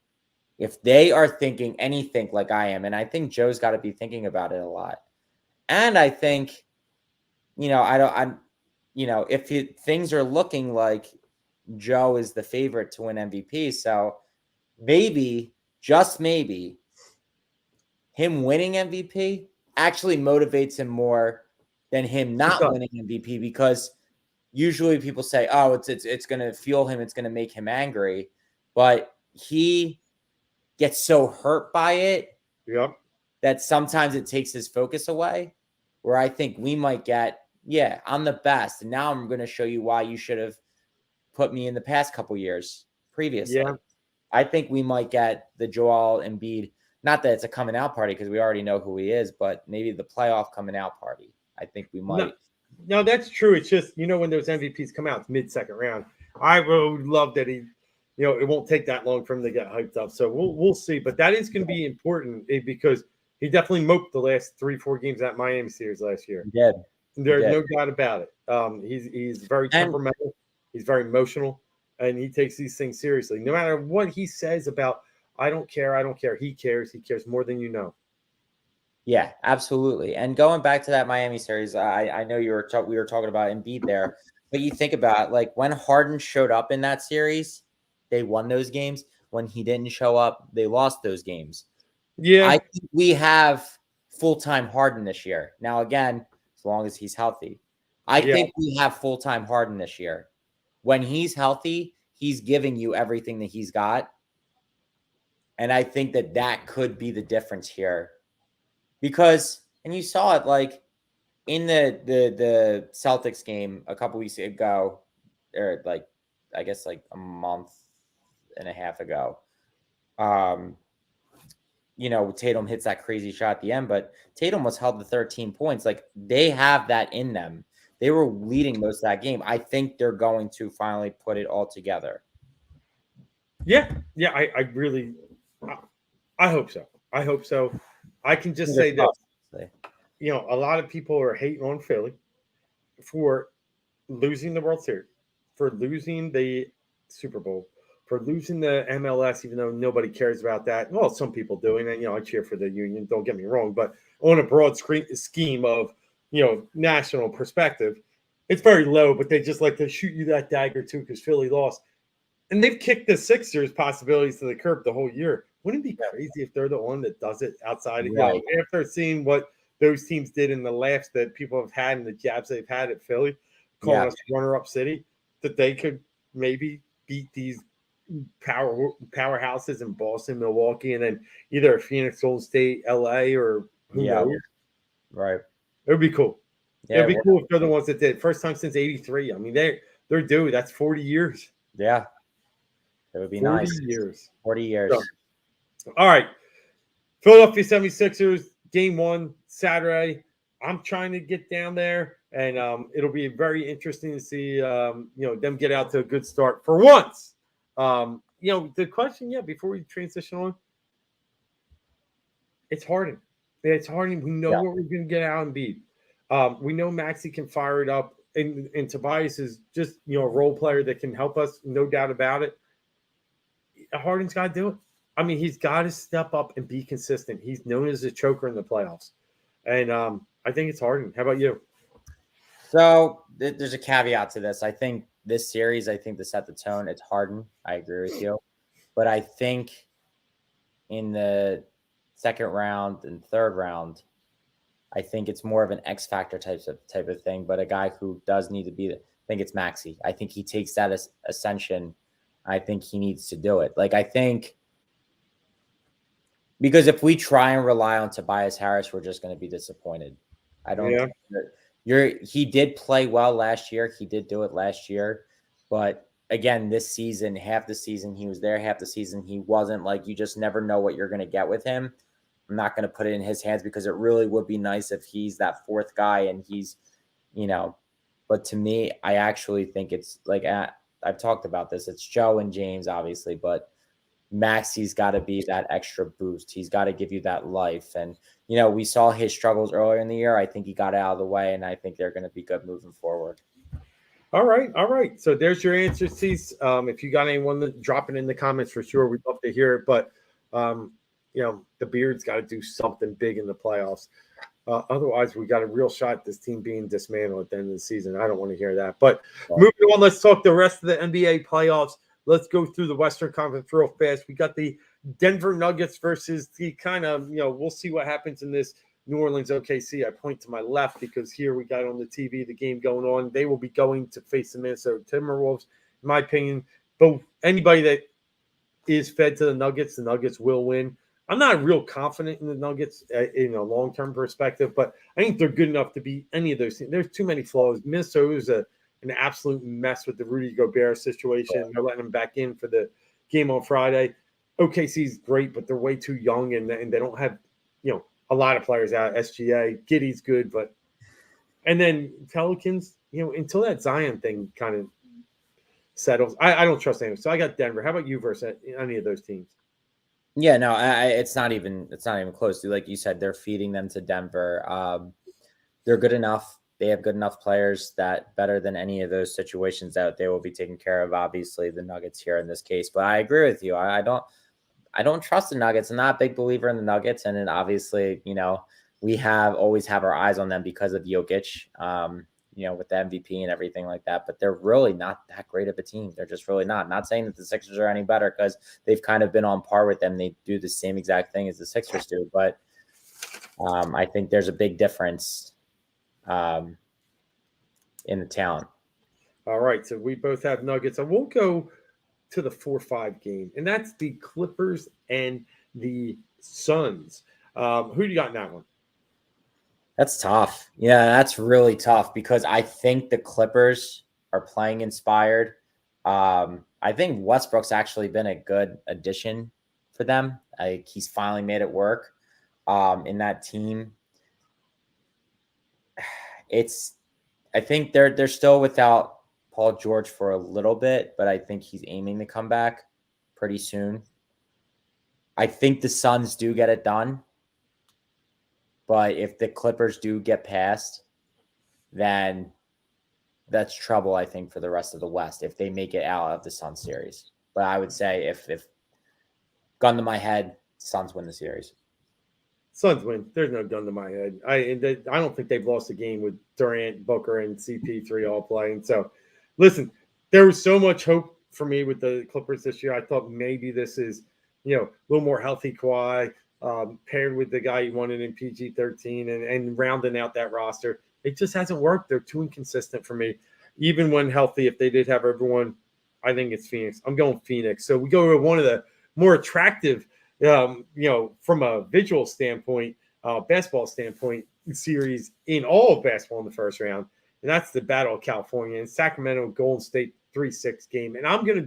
if they are thinking anything like I am, and I think Joe's got to be thinking about it a lot. And I think, if things are looking like Joe is the favorite to win MVP, so maybe, just maybe, him winning MVP actually motivates him more than him not winning MVP, because usually people say, "Oh, it's going to fuel him, it's going to make him angry," but he gets so hurt by it that sometimes it takes his focus away. Where I think we might get, yeah, I'm the best, and now I'm going to show you why you should have put me in the past couple years previously. Yeah. I think we might get the Joel Embiid. Not that it's a coming out party because we already know who he is, but maybe the playoff coming out party. I think we might. No, that's true. It's just, when those MVPs come out, it's mid-second round. I would love that he, it won't take that long for him to get hyped up. So we'll see. But that is going to be important because he definitely moped the last 3-4 games at Miami series last year. Yeah, there's no doubt about it. He's very temperamental. He's very emotional, and he takes these things seriously. No matter what he says about, I don't care. He cares. He cares more than you know. Yeah, absolutely. And going back to that Miami series, I know we were talking about Embiid there, but you think about like when Harden showed up in that series, they won those games. When he didn't show up, they lost those games. Yeah, I think we have full-time Harden this year. Now, again, as long as he's healthy, I think we have full-time Harden this year. When he's healthy, he's giving you everything that he's got. And I think that could be the difference here. Because, and you saw it like in the Celtics game a couple weeks ago, or like, I guess like a month and a half ago. Tatum hits that crazy shot at the end, but Tatum was held to 13 points. Like they have that in them. They were leading most of that game. I think they're going to finally put it all together. Yeah. I really, I hope so. I can just say this. A lot of people are hating on Philly for losing the World Series, for losing the Super Bowl, for losing the MLS, even though nobody cares about that. Well, some people do, and I cheer for the Union. Don't get me wrong, but on a broad scheme of national perspective, it's very low. But they just like to shoot you that dagger too because Philly lost, and they've kicked the Sixers' possibilities to the curb the whole year. Wouldn't it be crazy if they're the one that does it outside of after seeing what those teams did and the laughs that people have had and the jabs they've had at Philly, calling us runner-up city, that they could maybe beat these powerhouses in Boston, Milwaukee, and then either Phoenix, Golden State, LA, or who knows? Right. It would be cool. Yeah, it'd be cool if they're the ones that did. First time since '83. I mean, they're due. That's 40 years. Yeah. It would be nice. 40 years. So, all right. Philadelphia 76ers, game 1, Saturday. I'm trying to get down there, and it'll be very interesting to see them get out to a good start for once. The question, before we transition on, it's Harden. It's Harden. We know what we're going to get out of Embiid. We know Maxey can fire it up, and Tobias is just a role player that can help us, no doubt about it. Harden's got to do it. I mean, he's got to step up and be consistent. He's known as a choker in the playoffs, and I think it's Harden. How about you? So there's a caveat to this. I think this series, to set the tone, it's Harden. I agree with you, but I think in the second round and third round, I think it's more of an X factor type of thing. But a guy who does need to be, I think it's Maxey. I think he takes that ascension. I think he needs to do it. Like I think. Because if we try and rely on Tobias Harris, we're just going to be disappointed. I don't. Yeah. He did play well last year. He did do it last year, but again, this season, half the season he was there, half the season he wasn't. Like you just never know what you're going to get with him. I'm not going to put it in his hands because it really would be nice if he's that fourth guy and he's, But to me, I actually think it's like I've talked about this. It's Joe and James, obviously, but. Maxey's got to be that extra boost. He's got to give you that life. And, we saw his struggles earlier in the year. I think he got out of the way, and I think they're going to be good moving forward. All right. So there's your answer, Cease. If you got anyone, drop it in the comments for sure. We'd love to hear it. But The Beard's got to do something big in the playoffs. Otherwise, we got a real shot at this team being dismantled at the end of the season. I don't want to hear that. But moving on, let's talk the rest of the NBA playoffs. Let's go through the Western Conference real fast. We got the Denver Nuggets versus the kind of, we'll see what happens in this New Orleans OKC. I point to my left because here we got on the TV the game going on. They will be going to face the Minnesota Timberwolves, in my opinion. But anybody that is fed to the Nuggets will win. I'm not real confident in the Nuggets in a long-term perspective, but I think they're good enough to beat any of those teams. There's too many flaws. Minnesota is an absolute mess with the Rudy Gobert situation. Yeah. They're letting him back in for the game on Friday. OKC's great, but they're way too young, and they don't have, a lot of players out. SGA, Giddey's good, but – and then Pelicans, until that Zion thing kind of settles, I don't trust anyone. So I got Denver. How about you versus any of those teams? Yeah, no, it's not even close. Like you said, they're feeding them to Denver. They're good enough. They have good enough players that better than any of those situations that they will be taken care of. Obviously, the Nuggets here in this case, but I agree with you. I don't trust the Nuggets. I'm not a big believer in the Nuggets, and then obviously, we always have our eyes on them because of Jokic. With the MVP and everything like that, but they're really not that great of a team. They're just really not. Not saying that the Sixers are any better because they've kind of been on par with them. They do the same exact thing as the Sixers do, but I think there's a big difference in the talent. All right, so we both have Nuggets. I won't go to the 4-5 game, and that's the Clippers and the Suns. Who do you got in that one? That's tough. Yeah, that's really tough because I think the Clippers are playing inspired. I think Westbrook's actually been a good addition for them. He's finally made it work in that team. I think they're still without Paul George for a little bit, but I think he's aiming to come back pretty soon. I think the Suns do get it done. But if the Clippers do get past, then that's trouble, I think, for the rest of the West if they make it out of the Suns series. But I would say if gun to my head, Suns win the series. Suns win. There's no gun to my head. I don't think they've lost a game with Durant, Booker, and CP3 all playing. So, listen, there was so much hope for me with the Clippers this year. I thought maybe this is, a little more healthy Kawhi. Paired with the guy you wanted in PG-13 and rounding out that roster. It just hasn't worked. They're too inconsistent for me. Even when healthy, if they did have everyone, I think it's Phoenix. I'm going Phoenix. So we go to one of the more attractive, from a visual standpoint, basketball standpoint, series in all of basketball in the first round. And that's the Battle of California and Sacramento Golden State 3-6 game. And I'm going to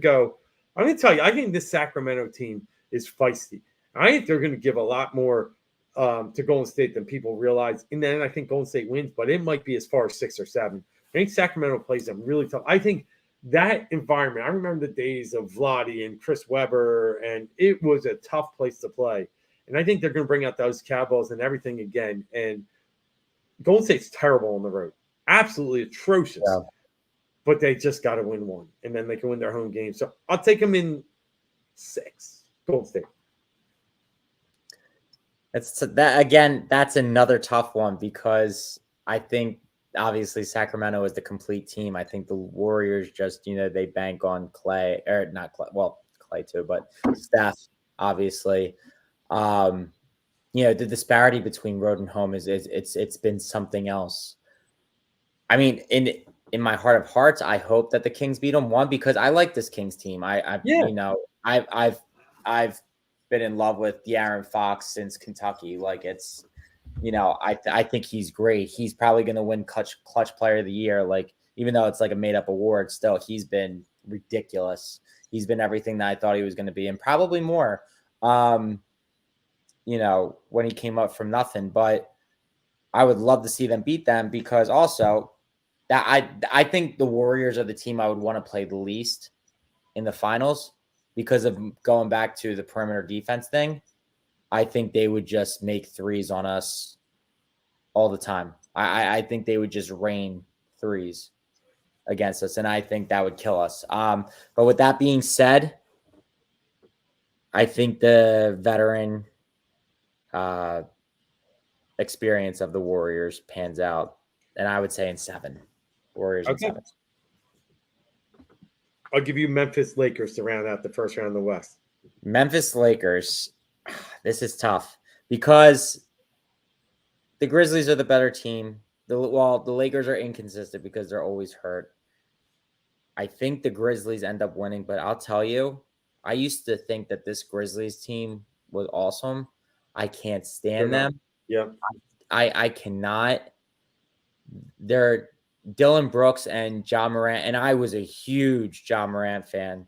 tell you, I think this Sacramento team is feisty. I think they're going to give a lot more to Golden State than people realize. And then I think Golden State wins, but it might be as far as 6 or 7. I think Sacramento plays them really tough. I think that environment, I remember the days of Vlade and Chris Webber, and it was a tough place to play. And I think they're going to bring out those Cowboys and everything again. And Golden State's terrible on the road. Absolutely atrocious. Yeah. But they just got to win one, and then they can win their home game. So I'll take them in 6, Golden State. That's another tough one because I think obviously Sacramento is the complete team. I think the Warriors just, they bank on Clay, or not Clay, well, Clay too, but Steph, obviously. The disparity between road and home it's been something else. I mean, in my heart of hearts, I hope that the Kings beat them. One, because I like this Kings team. I've been in love with De'Aaron Fox since Kentucky. Like it's, I think he's great. He's probably going to win clutch player of the year. Like, even though it's like a made up award, still he's been ridiculous. He's been everything that I thought he was going to be and probably more, when he came up from nothing, but I would love to see them beat them because also that I think the Warriors are the team I would want to play the least in the finals. Because of going back to the perimeter defense thing, I think they would just make threes on us all the time. I think they would just rain threes against us, and I think that would kill us. But with that being said, I think the veteran experience of the Warriors pans out, and I would say in 7. Warriors in Okay. 7. I'll give you Memphis Lakers to round out the first round of the West. Memphis Lakers. This is tough because the Grizzlies are the better team. The Lakers are inconsistent because they're always hurt. I think the Grizzlies end up winning, but I'll tell you, I used to think that this Grizzlies team was awesome. I can't stand them. Yeah. I cannot. They're Dylan Brooks and Ja Morant, and I was a huge Ja Morant fan,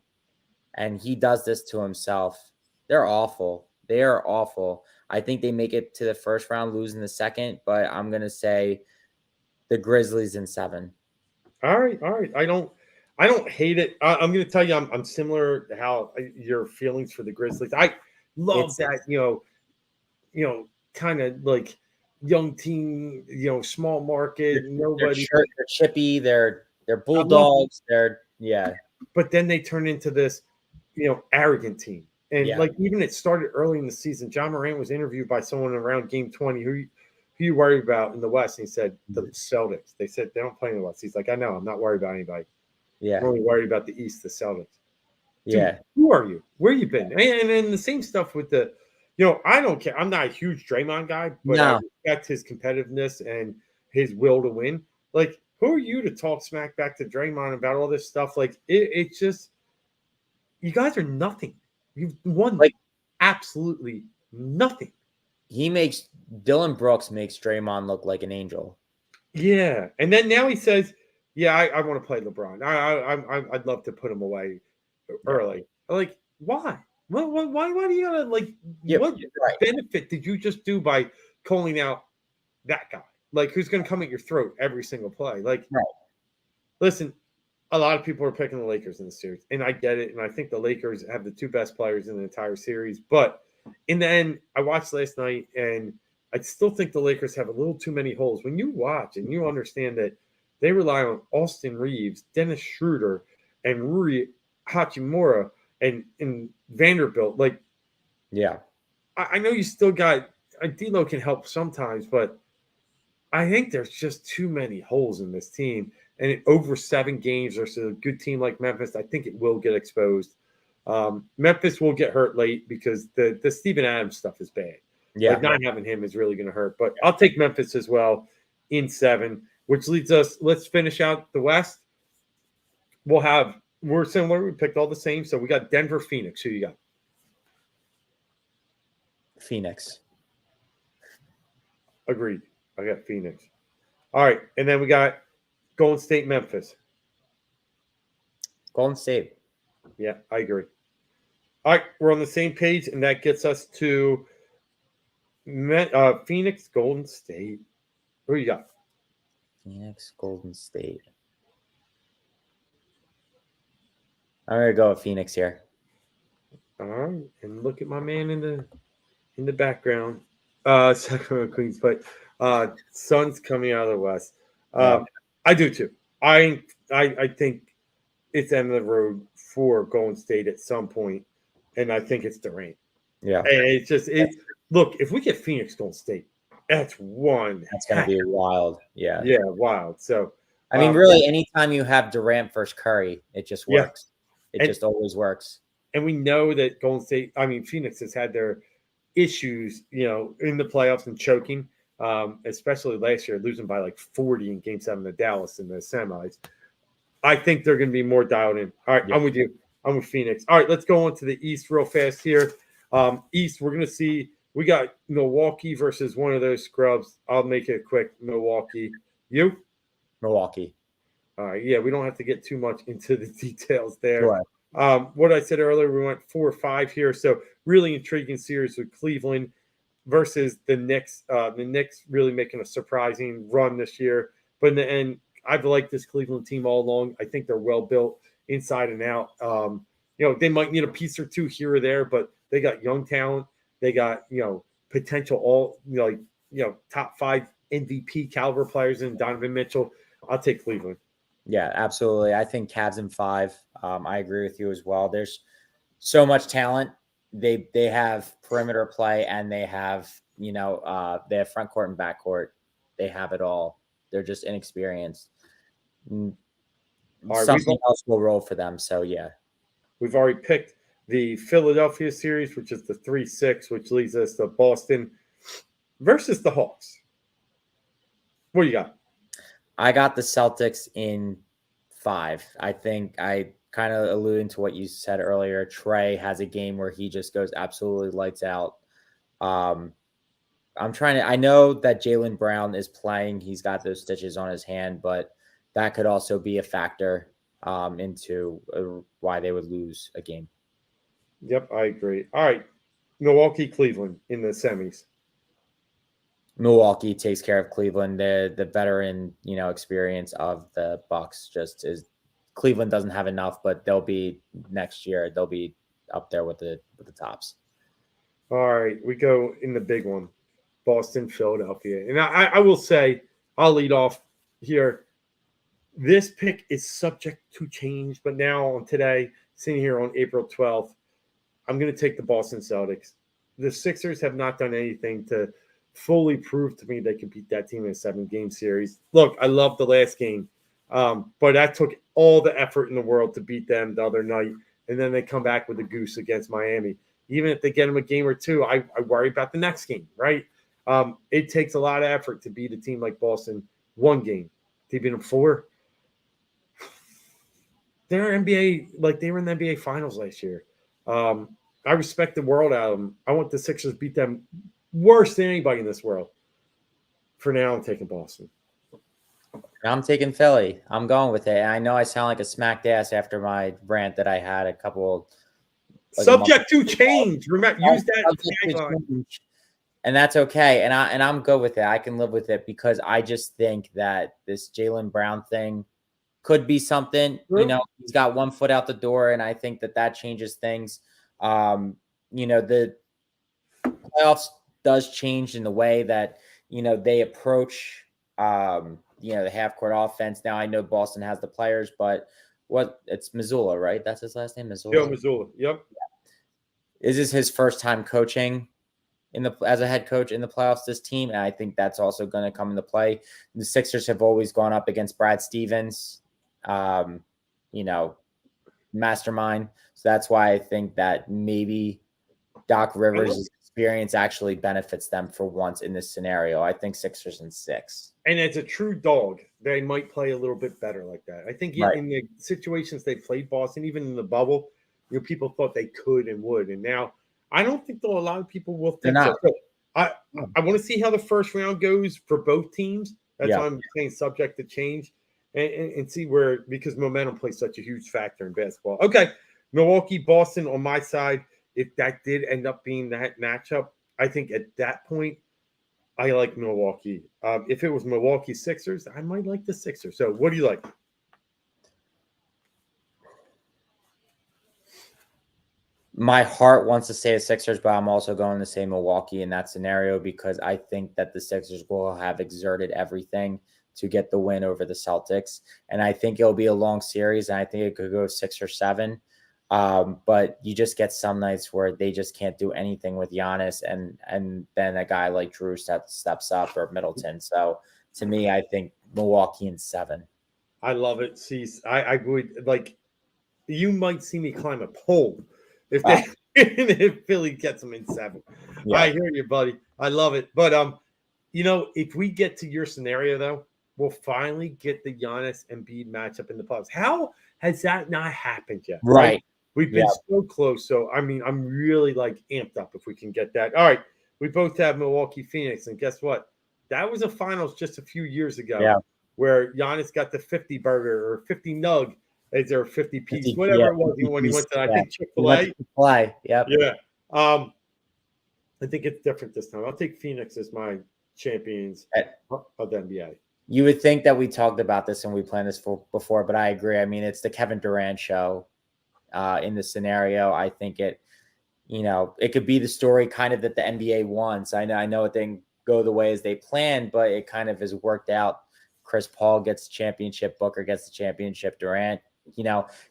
and he does this to himself. They're awful. They are awful. I think they make it to the first round, lose in the second, but I'm gonna say the Grizzlies in 7. All right. I don't hate it. I'm going to tell you, I'm similar to how your feelings for the Grizzlies. I love that, kind of like young team, small market, nobody. They're chippy. They're bulldogs. But then they turn into this, arrogant team. And Yeah. like even it started early in the season. Ja Morant was interviewed by someone around game 20. Who you worried about in the West? And he said the Celtics. They said they don't play in the West. He's like, I know, I'm not worried about anybody. Yeah. I'm only worried about the East, the Celtics. Dude, Yeah. who are you? Where you been? And then the same stuff with the, I don't care. I'm not a huge Draymond guy, but I respect his competitiveness and his will to win. Like, who are you to talk smack back to Draymond about all this stuff? Like, it's just, you guys are nothing. You've won Like absolutely nothing. Dylan Brooks makes Draymond look like an angel. Yeah, and then now he says, "Yeah, I want to play LeBron. I'd love to put him away early." Like, why? Why do you gotta like? What benefit did you just do by calling out that guy? Like, who's gonna come at your throat every single play? Like, listen, a lot of people are picking the Lakers in the series, and I get it. And I think the Lakers have the 2 best players in the entire series. But in the end, I watched last night, and I still think the Lakers have a little too many holes. When you watch and you understand that they rely on Austin Reeves, Dennis Schroeder, and Rui Hachimura and Vanderbilt. Like, I know you still got D'Lo can help sometimes, but I think there's just too many holes in this team. And over 7 games versus a good team like Memphis, I think it will get exposed. Memphis will get hurt late because the Steven Adams stuff is bad. Yeah. Like, not having him is really going to hurt. But I'll take Memphis as well in 7, which leads us, let's finish out the West. We're similar. We picked all the same. So we got Denver, Phoenix. Who you got? Phoenix. Agreed. I got Phoenix. All right. And then we got Golden State, Memphis. Golden State. Yeah, I agree. All right. We're on the same page, and that gets us to Phoenix, Golden State. Who you got? Phoenix, Golden State. I'm gonna go with Phoenix here. All right, and look at my man in the background. Sacramento Queens, but Suns coming out of the West. I do too. I think it's end of the road for Golden State at some point, and I think it's Durant. Yeah, and it's just look, if we get Phoenix, Golden State, that's one. That's gonna be wild. Yeah, wild. So I mean, really, anytime you have Durant versus Curry, it just works. It just always works. And we know that Golden State, Phoenix has had their issues, in the playoffs and choking, especially last year, losing by like 40 in Game 7 to Dallas in the semis. I think they're going to be more dialed in. All right, I'm with you. I'm with Phoenix. All right, let's go on to the East real fast here. East, we're going to see we got Milwaukee versus one of those scrubs. I'll make it quick. Milwaukee. You? Milwaukee. All right. Yeah, we don't have to get too much into the details there. Sure. What I said earlier, we went 4-5 here. So really intriguing series with Cleveland versus the Knicks. The Knicks really making a surprising run this year. But in the end, I've liked this Cleveland team all along. I think they're well built inside and out. They might need a piece or two here or there, but they got young talent. They got, potential top 5 MVP caliber players in Donovan Mitchell. I'll take Cleveland. Yeah, absolutely. I think Cavs in 5. I agree with you as well. There's so much talent they have perimeter play and they have they have front court and back court. They have it all. They're just inexperienced. All right, Something else will roll for them. So yeah, we've already picked the Philadelphia series, which is the 3-6, which leads us to Boston versus the Hawks. What do you got? I got the Celtics in 5. I think I kind of alluding to what you said earlier. Trea has a game where he just goes absolutely lights out. I know that Jaylen Brown is playing. He's got those stitches on his hand, but that could also be a factor into why they would lose a game. Yep, I agree. All right, Milwaukee, Cleveland in the semis. Milwaukee takes care of Cleveland. The veteran, experience of the Bucks just is. Cleveland doesn't have enough, but they'll be next year. They'll be up there with the tops. All right, we go in the big one, Boston, Philadelphia, and I will say I'll lead off here. This pick is subject to change, but now on today, sitting here on April 12th, I'm going to take the Boston Celtics. The Sixers have not done anything to fully prove to me they can beat that team in a 7-game series. Look, I love the last game, but that took all the effort in the world to beat them the other night, and then they come back with a goose against Miami. Even if they get them a game or two, I worry about the next game, right? It takes a lot of effort to beat a team like Boston 1 game. They beat them 4. They're NBA, like they were in the NBA Finals last year. I respect the world out of them. I want the Sixers beat them worse than anybody in this world. For now, I'm taking Boston. I'm taking Philly. I'm going with it. I know I sound like a smacked ass after my rant that I had a couple. Subject to change. Remember, use that tagline. And that's okay. And I'm good with it. I can live with it because I just think that this Jaylen Brown thing could be something. He's got 1 foot out the door, and I think that changes things. The playoffs does change in the way that they approach the half court offense. Now I know Boston has the players, but it's Mazzulla, right? That's his last name, Mazzulla. Joe Mazzulla. Yep. Is this his first time coaching as a head coach in the playoffs, this team? And I think that's also going to come into play. The Sixers have always gone up against Brad Stevens, mastermind. So that's why I think that maybe Doc Rivers' experience actually benefits them for once in this scenario. I think Sixers in 6. And as a true dog, they might play a little bit better like that. I think in the situations they played Boston, even in the bubble, people thought they could and would. And now I don't think though a lot of people will think so. I want to see how the first round goes for both teams. That's why I'm saying subject to change and see where, because momentum plays such a huge factor in basketball. Okay, Milwaukee, Boston on my side. If that did end up being that matchup, I think at that point, I like Milwaukee. If it was Milwaukee Sixers, I might like the Sixers. So what do you like? My heart wants to say the Sixers, but I'm also going to say Milwaukee in that scenario because I think that the Sixers will have exerted everything to get the win over the Celtics. And I think it'll be a long series, and I think it could go 6 or 7. But you just get some nights where they just can't do anything with Giannis, and then a guy like Drew steps up, or Middleton. So to me, I think Milwaukee in 7. I love it. See, I would like. You might see me climb a pole if if Philly gets them in 7. Yeah. I hear you, buddy. I love it. But if we get to your scenario though, we'll finally get the Giannis Embiid matchup in the playoffs. How has that not happened yet? Right. We've been so close. So, I mean, I'm really amped up if we can get that. All right. We both have Milwaukee Phoenix. And guess what? That was a finals just a few years ago where Giannis got the 50 burger or 50 nug. Is there a 50 piece? Whatever it was when he went to, I think, Chick-fil-A. Yep. Yeah. I think it's different this time. I'll take Phoenix as my champions of the NBA. You would think that we talked about this and we planned this before, but I agree. I mean, it's the Kevin Durant show. In the scenario, I think it could be the story kind of that the NBA wants. I know it didn't go the way as they planned, but it kind of has worked out. Chris Paul gets the championship, Booker gets the championship, Durant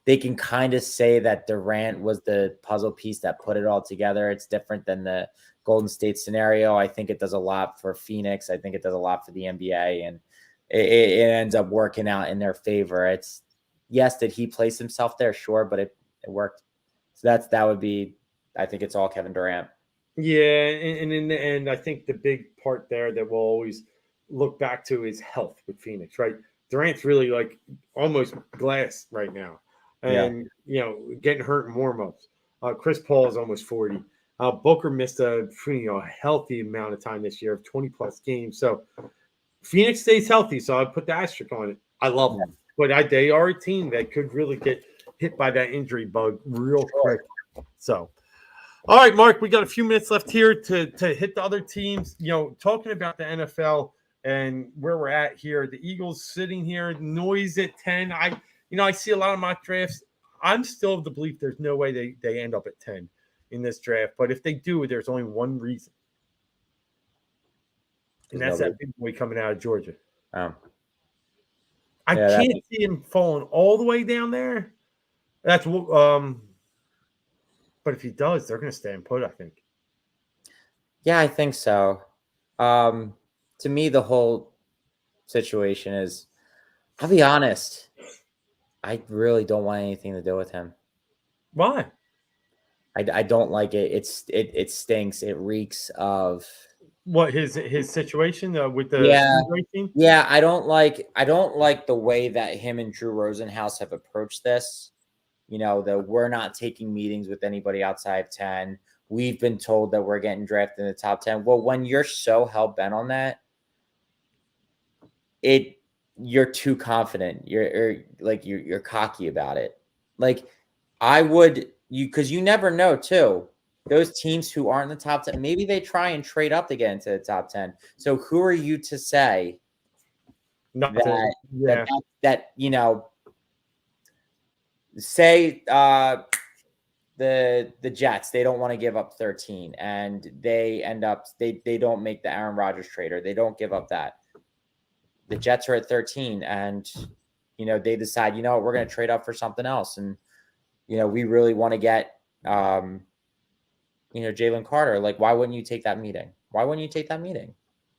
they can kind of say that Durant was the puzzle piece that put it all together. It's different than the Golden State scenario. I think it does a lot for Phoenix. I think it does a lot for the NBA, and it ends up working out in their favor. It's yes, did he place himself there? Sure, but it worked. So that would be. I think it's all Kevin Durant. Yeah, and in the end, I think the big part there that we'll always look back to is health with Phoenix, right? Durant's really like almost glass right now, Yeah. and getting hurt in warmups. Chris Paul is almost 40. Booker missed a healthy amount of time this year of 20 plus games. So Phoenix stays healthy, so I put the asterisk on it. I love them, but they are a team that could really get hit by that injury bug real quick. So. All right, Mark, we got a few minutes left here to hit the other teams. Talking about the NFL and where we're at here, the Eagles sitting here, noise at 10. I see a lot of mock drafts. I'm still of the belief there's no way they end up at 10 in this draft. But if they do, there's only one reason. And that's that big boy coming out of Georgia. I can't see him falling all the way down there. That's but if he does, they're going to stand put, I think. Yeah, I think so. To me, the whole situation is, I'll be honest, I really don't want anything to do with him. Why? I don't like it. It stinks. It reeks of what his situation with the team? Yeah, I don't like the way that him and Drew Rosenhaus have approached this. That we're not taking meetings with anybody outside of 10. We've been told that we're getting drafted in the top 10. Well, when you're so hell-bent on that, you're too confident. You're cocky about it. Like because you never know too. Those teams who aren't in the top 10, maybe they try and trade up to get into the top 10. So who are you to say that say the Jets, they don't want to give up 13 and they end up they don't make the Aaron Rodgers trade, or they don't give up that. The Jets are at 13 and they decide, we're going to trade up for something else, and we really want to get Jalen Carter. Like, why wouldn't you take that meeting?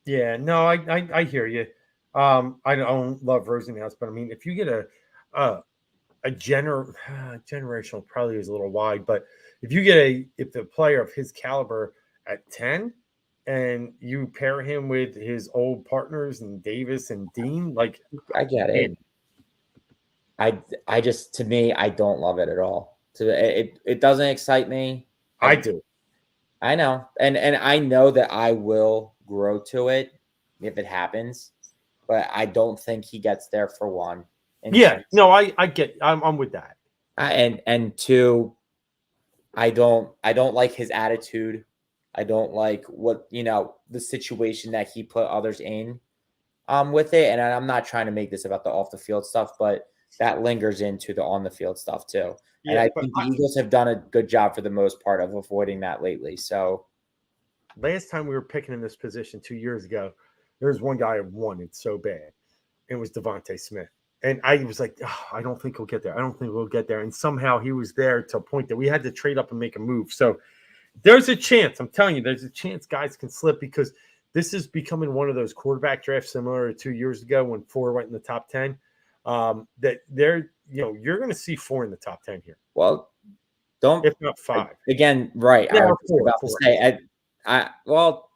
Yeah, no, I hear you. I don't love Rosenhaus, but I mean, if you get a generational, probably is a little wide, but if you get if the player of his caliber at 10 and you pair him with his old partners and Davis and Dean, like, I get it. I just, to me, I don't love it at all. It doesn't excite me. I do. I know. And I know that I will grow to it if it happens, but I don't think he gets there for one. Yeah, no, I'm with that. And two, I don't like his attitude. I don't like what, the situation that he put others in with it. And I'm not trying to make this about the off the field stuff, but that lingers into the on the field stuff too. Yeah, and I think the Eagles have done a good job for the most part of avoiding that lately. So last time we were picking in this position 2 years ago, there was one guy who won it so bad. It was Devontae Smith. And I was like, I don't think he'll get there. And somehow he was there to a point that we had to trade up and make a move. So there's a chance. I'm telling you, there's a chance guys can slip, because this is becoming one of those quarterback drafts similar to 2 years ago when 4 went in the top 10. That they're, you're going to see 4 in the top 10 here. Well, if not 5 again, right? Yeah, I was about to say, well,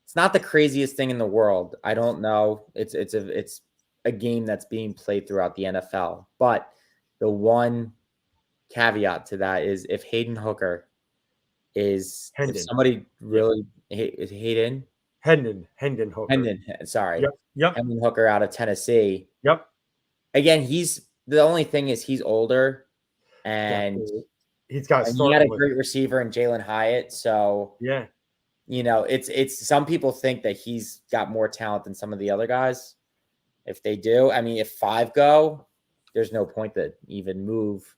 it's not the craziest thing in the world. I don't know. It's a game that's being played throughout the NFL, but the one caveat to that is if Hayden Hooker is Hendon. If somebody really is Hendon Hooker. Sorry. Yep. Hendon Hooker out of Tennessee. Yep. Again, the only thing is he's older, and he had a great receiver in Jalen Hyatt. So yeah, it's some people think that he's got more talent than some of the other guys. If they do, I mean, if 5 go, there's no point to even move.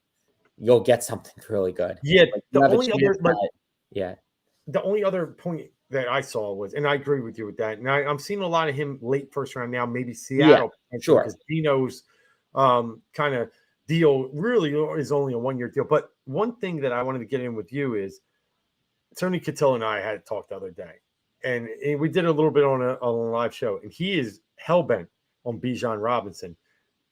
You'll get something really good. Yeah. The only other point that I saw was, and I agree with you with that. And I'm seeing a lot of him late first round now, maybe Seattle. Yeah, sure. Because Dino's kind of deal really is only a 1-year deal. But one thing that I wanted to get in with you is Tony Cattell and I had talked the other day, and we did a little bit on a live show, and he is hell bent on Bijan Robinson.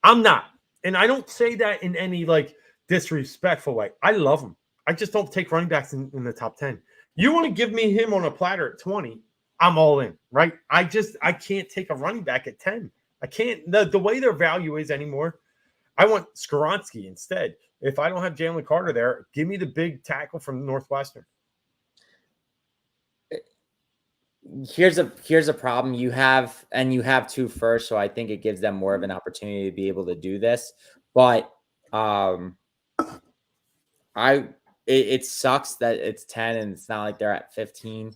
I'm not, and I don't say that in any like disrespectful way. I love him. I just don't take running backs in the top 10. You want to give me him on a platter at 20, I'm all in, right? I can't take a running back at 10. I can't. The way their value is anymore, I want Skoronski instead. If I don't have Jalen Carter there, give me the big tackle from Northwestern. Here's a problem you have, and you have 2 first, so I think it gives them more of an opportunity to be able to do this. But it sucks that it's 10 and it's not like they're at 15.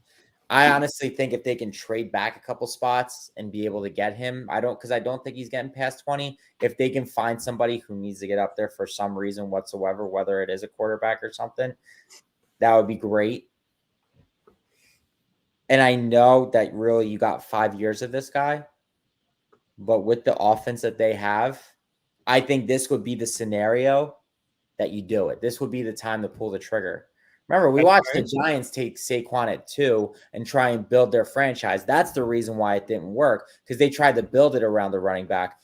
I honestly think if they can trade back a couple spots and be able to get him, I don't think he's getting past 20. If they can find somebody who needs to get up there for some reason whatsoever, whether it is a quarterback or something, that would be great. And I know that really you got 5 years of this guy, but with the offense that they have, I think this would be the scenario that you do it. This would be the time to pull the trigger. Remember, we watched the Giants take Saquon at 2 and try and build their franchise. That's the reason why it didn't work, because they tried to build it around the running back.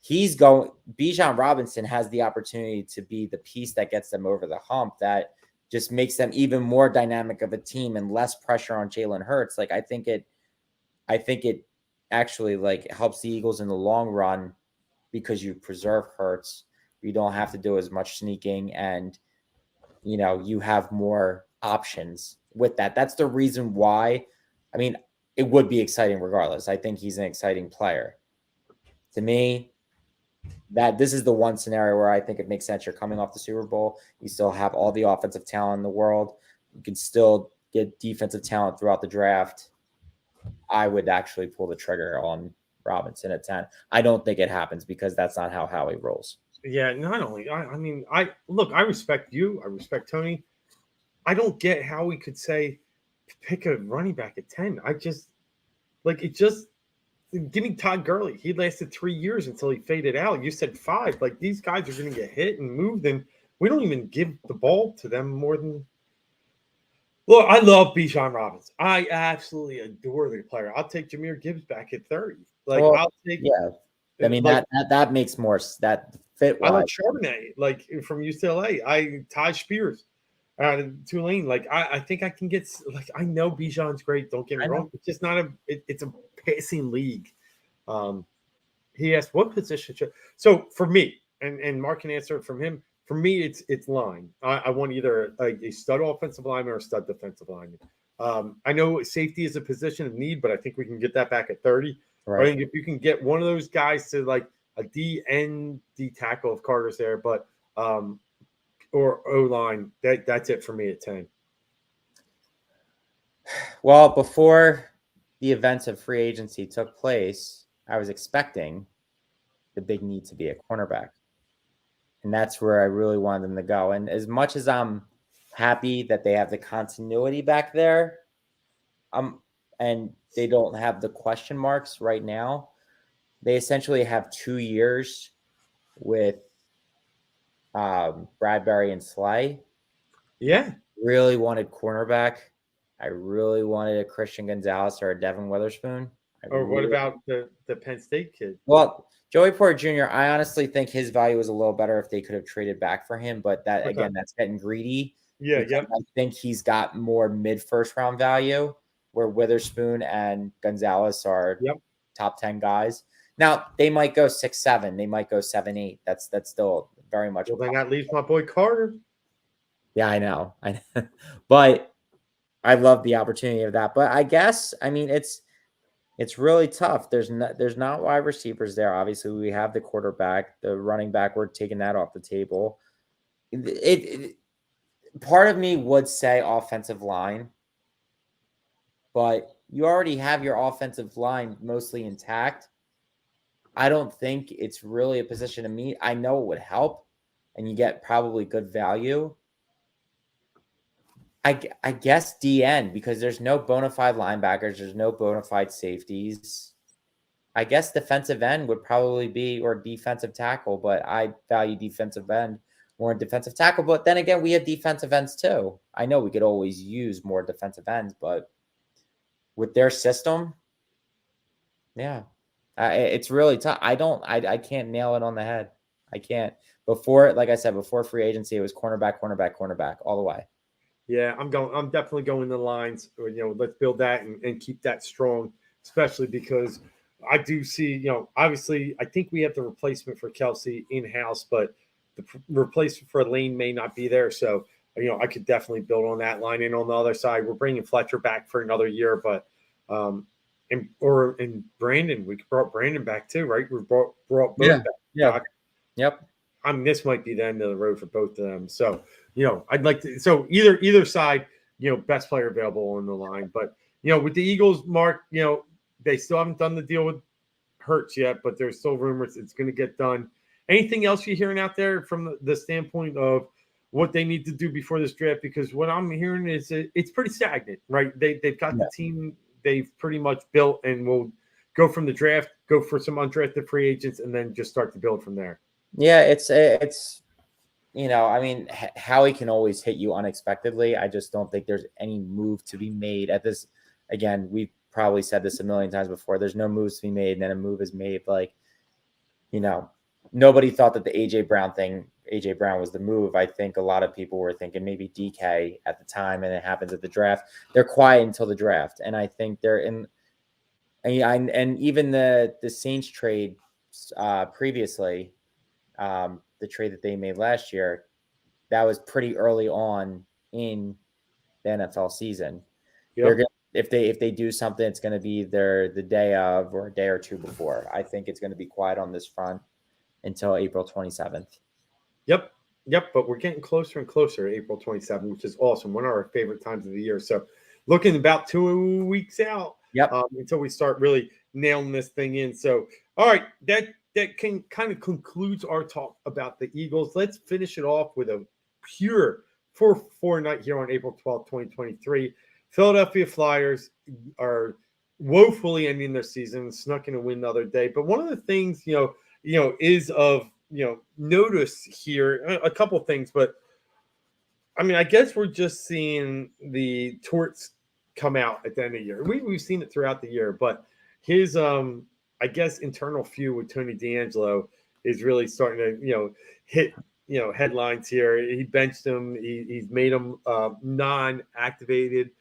Bijan Robinson has the opportunity to be the piece that gets them over the hump, that just makes them even more dynamic of a team and less pressure on Jalen Hurts. Like, I think it actually like helps the Eagles in the long run because you preserve Hurts. You don't have to do as much sneaking, and you have more options with that. That's the reason why. I mean, it would be exciting regardless. I think he's an exciting player. To me, that this is the one scenario where I think it makes sense. You're coming off the Super Bowl. You still have all the offensive talent in the world. You can still get defensive talent throughout the draft. I would actually pull the trigger on Robinson at 10. I don't think it happens because that's not how Howie rolls. Yeah, not only. I respect you. I respect Tony. I don't get how we could say pick a running back at 10. Give me Todd Gurley. He lasted 3 years until he faded out. You said 5. Like, these guys are going to get hit and moved, and we don't even give the ball to them more than. Look, I love Bijan Robinson. I absolutely adore the player. I'll take Jahmyr Gibbs back at 30. I'll take. Yeah. I mean, that makes more that fit. I like Charbonnet, like from UCLA. Ty Spears out of Tulane. Like, I think I can get, like, I know Bijan's great. Don't get me wrong. It's just not it's a passing league. He asked what position should. So for me, and Marc can answer it from him. For me, it's line. I want either a stud offensive lineman or a stud defensive lineman. I know safety is a position of need, but I think we can get that back at 30. Right. I think if you can get one of those guys to like a D tackle if Carter's there, but or O-line, that's it for me at 10. Well, before the events of free agency took place, I was expecting the big need to be a cornerback. And that's where I really wanted them to go. And as much as I'm happy that they have the continuity back there, and they don't have the question marks right now, they essentially have 2 years with Bradbury and Slay. Yeah. Really wanted cornerback. I really wanted a Christian Gonzalez or a Devin Witherspoon. What about the Penn State kid? Well, Joey Porter Jr., I honestly think his value is a little better if they could have traded back for him, but again, that's getting greedy. Yeah, yeah. I think he's got more mid-first round value, where Witherspoon and Gonzalez are top 10 guys. Now, they might go 6-7. They might go 7-8. That's still very much. Well, then that leaves my boy Carter. Yeah, I know. But I love the opportunity of that. But I guess, I mean, it's really tough. There's not wide receivers there. Obviously, we have the quarterback, the running back. We're taking that off the table. Part of me would say offensive line, but you already have your offensive line mostly intact. I don't think it's really a position to meet. I know it would help, and you get probably good value. I guess DN, because there's no bona fide linebackers. There's no bona fide safeties. I guess defensive end would probably be, or defensive tackle, but I value defensive end more than defensive tackle. But then again, we have defensive ends too. I know we could always use more defensive ends, but with their system, yeah, it's really tough. I can't nail it on the head. I can't. Before, like I said, before free agency, it was cornerback, cornerback, cornerback all the way. Yeah, I'm definitely going the lines. Let's build that and keep that strong, especially because I do see, obviously, I think we have the replacement for Kelsey in house, but the replacement for Lane may not be there. So, I could definitely build on that line. And on the other side, we're bringing Fletcher back for another year, but and Brandon, we brought Brandon back too, right? We brought both back. Yeah. Yep. I mean, this might be the end of the road for both of them. So, I'd like to. So either side, best player available on the line. But with the Eagles, Mark, they still haven't done the deal with Hurts yet, but there's still rumors it's going to get done. Anything else you're hearing out there from the standpoint of what they need to do before this draft? Because what I'm hearing is it's pretty stagnant, right? They've got the team they've pretty much built, and will go from the draft, go for some undrafted free agents, and then just start to build from there. Yeah, it's I mean, Howie can always hit you unexpectedly. I just don't think there's any move to be made at this. Again, we've probably said this a million times before. There's no moves to be made, and then a move is made. Like, nobody thought that the AJ Brown was the move. I think a lot of people were thinking maybe DK at the time, and it happens at the draft. They're quiet until the draft, and I think they're in. And even the Saints trade previously. The trade that they made last year, that was pretty early on in the NFL season. Yep. They're gonna, if they do something, it's going to be the day of or a day or two before. I think it's going to be quiet on this front until April 27th. Yep. But we're getting closer and closer to April 27th, which is awesome. One of our favorite times of the year. So looking about 2 weeks out. Yep. Until we start really nailing this thing in. So, all right, that can kind of concludes our talk about the Eagles. Let's finish it off with a pure 4-4 night here on April 12th, 2023. Philadelphia Flyers are woefully ending their season, snuck in a win the other day. But one of the things, is of, notice here, a couple things, but I mean, I guess we're just seeing the torts come out at the end of the year. We've seen it throughout the year, but his I guess internal feud with Tony D'Angelo is really starting to, hit, headlines here. He benched him. He's made him non-activated,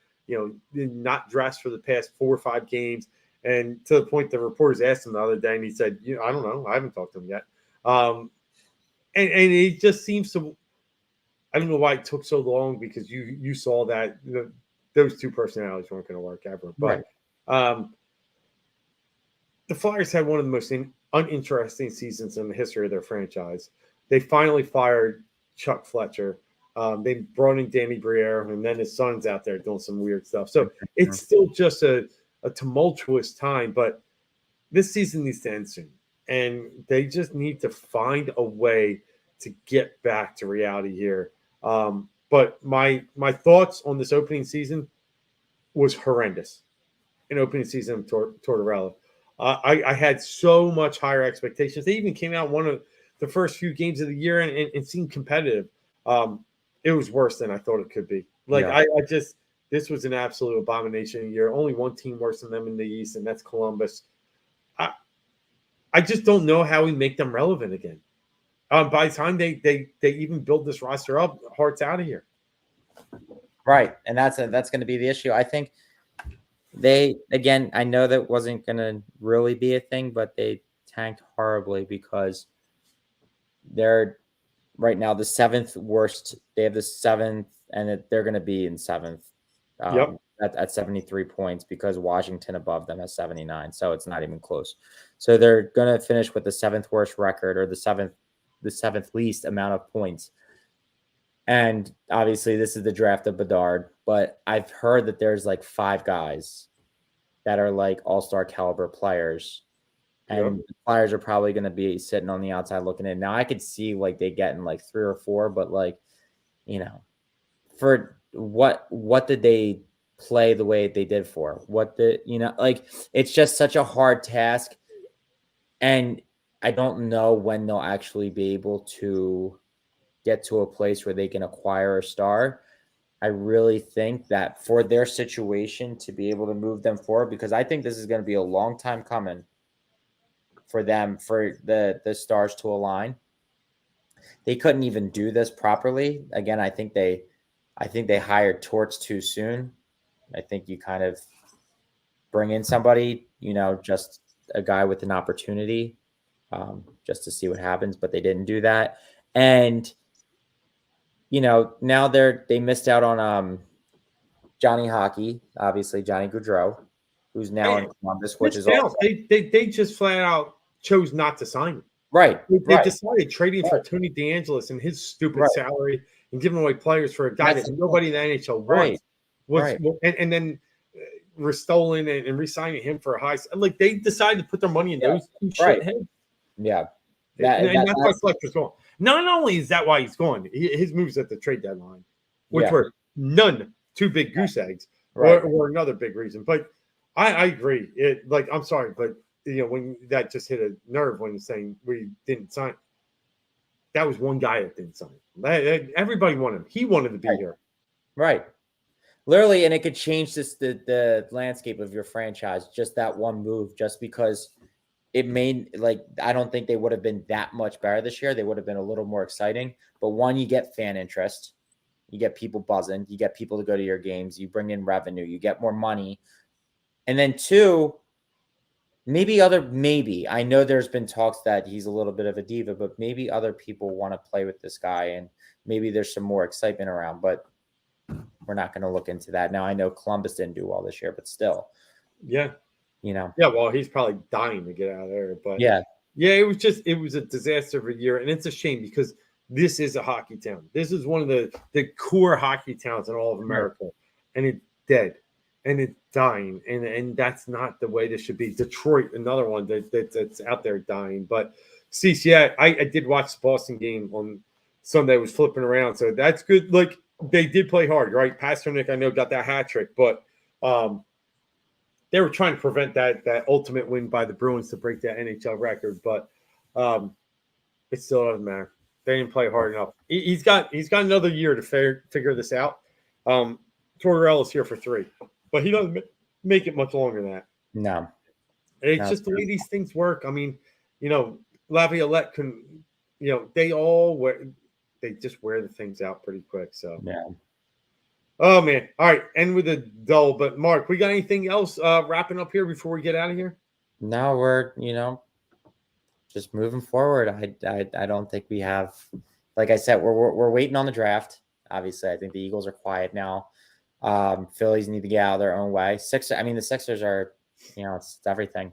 not dressed for the past 4 or 5 games. And to the point the reporters asked him the other day, and he said, I don't know. I haven't talked to him yet. And it just seems to, I don't know why it took so long, because you saw that those two personalities weren't going to work ever. But right. The Flyers had one of the most uninteresting seasons in the history of their franchise. They finally fired Chuck Fletcher. They brought in Danny Briere, and then his son's out there doing some weird stuff. So it's still just a tumultuous time, but this season needs to end soon. And they just need to find a way to get back to reality here. But my thoughts on this opening season was horrendous. An opening season of Tortorella. I had so much higher expectations. They even came out one of the first few games of the year and seemed competitive. It was worse than I thought it could be. This was an absolute abomination year. Only one team worse than them in the East, and that's Columbus. I just don't know how we make them relevant again. By the time they even build this roster up, Hart's out of here. Right, and that's going to be the issue. I think I know that wasn't going to really be a thing, but they tanked horribly because they're right now the 7th worst. They have the 7th, and they're going to be in 7th at 73 points because Washington above them has 79. So it's not even close. So they're going to finish with the 7th worst record, or the seventh least amount of points. And obviously this is the draft of Bedard, but I've heard that there's like 5 guys that are like all-star caliber players. And the Flyers are probably going to be sitting on the outside looking in. Now I could see like they getting like 3 or 4, but like, for what did they play the way they did for? It's just such a hard task And I don't know when they'll actually be able to get to a place where they can acquire a star. I really think that for their situation to be able to move them forward, because I think this is going to be a long time coming for them, for the stars to align. They couldn't even do this properly. Again, I think they hired Torts too soon. I think you kind of bring in somebody, just a guy with an opportunity, just to see what happens, but they didn't do that. And now they missed out on Johnny Hockey, obviously Johnny Gaudreau, who's now in Columbus, which is also they just flat out chose not to sign him. right. They decided trading for Tony DeAngelis and his stupid salary and giving away players for a guy that nobody in the NHL wants. And then restolen and re-signing him for a high. Like they decided to put their money in those two shitheads. Yeah. And that's why Fletcher's going. Not only is that why he's going, his moves at the trade deadline, which were none too big goose eggs, or another big reason. But I agree. I'm sorry, but when that just hit a nerve when saying we didn't sign. That was one guy that didn't sign. Everybody wanted him. He wanted to be here. Right. Literally, and it could change the landscape of your franchise, just that one move, just because it made, I don't think they would have been that much better this year. They would have been a little more exciting. But one, you get fan interest. You get people buzzing. You get people to go to your games. You bring in revenue. You get more money. And then two, maybe I know there's been talks that he's a little bit of a diva, but maybe other people want to play with this guy, and maybe there's some more excitement around, but we're not going to look into that. Now, I know Columbus didn't do well this year, but still. Yeah. Well, he's probably dying to get out of there, but it was a disaster of a year, and it's a shame because this is a hockey town. This is one of the core hockey towns in all of America, and it's dead. And it's dying, and that's not the way this should be. Detroit, another one that's out there dying. But I did watch the Boston game on Sunday. I was flipping around, so that's good. Like they did play hard, right? Pasternak, I know, got that hat trick, but they were trying to prevent that ultimate win by the Bruins to break that NHL record. But it still doesn't matter. They didn't play hard enough. He's got another year to figure this out. Tortorella's here for 3. But he doesn't make it much longer than that. No. It's just the way these things work. I mean, Laviolette can, they just wear the things out pretty quick. So, yeah. Oh, man. All right. End with a dull. But, Mark, we got anything else wrapping up here before we get out of here? No, we're, just moving forward. I don't think we have, like I said, we're waiting on the draft. Obviously, I think the Eagles are quiet now. Phillies need to get out of their own way. The Sixers are, it's everything.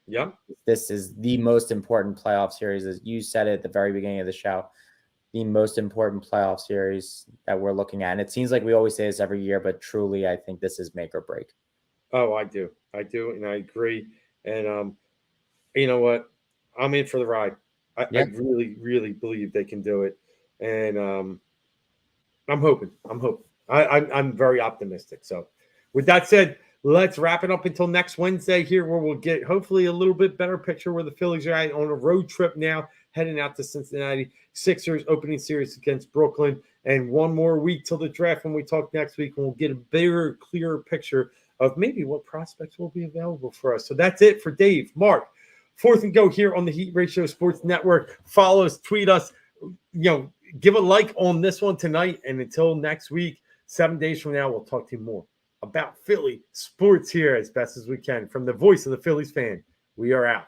Yeah. This is the most important playoff series, as you said it at the very beginning of the show. The most important playoff series that we're looking at. And it seems like we always say this every year, but truly, I think this is make or break. Oh, I do. And I agree. And you know what? I'm in for the ride. I really, really believe they can do it. And I'm hoping. I'm very optimistic. So with that said, let's wrap it up until next Wednesday here, where we'll get hopefully a little bit better picture where the Phillies are at on a road trip now, heading out to Cincinnati. Sixers opening series against Brooklyn. And one more week till the draft when we talk next week, and we'll get a bigger, clearer picture of maybe what prospects will be available for us. So that's it for Dave, Mark. 4th and Go here on the Heat Ratio Sports Network. Follow us, tweet us, give a like on this one tonight. And until next week, 7 days from now, we'll talk to you more about Philly sports here as best as we can. From the voice of the Phillies fan, we are out.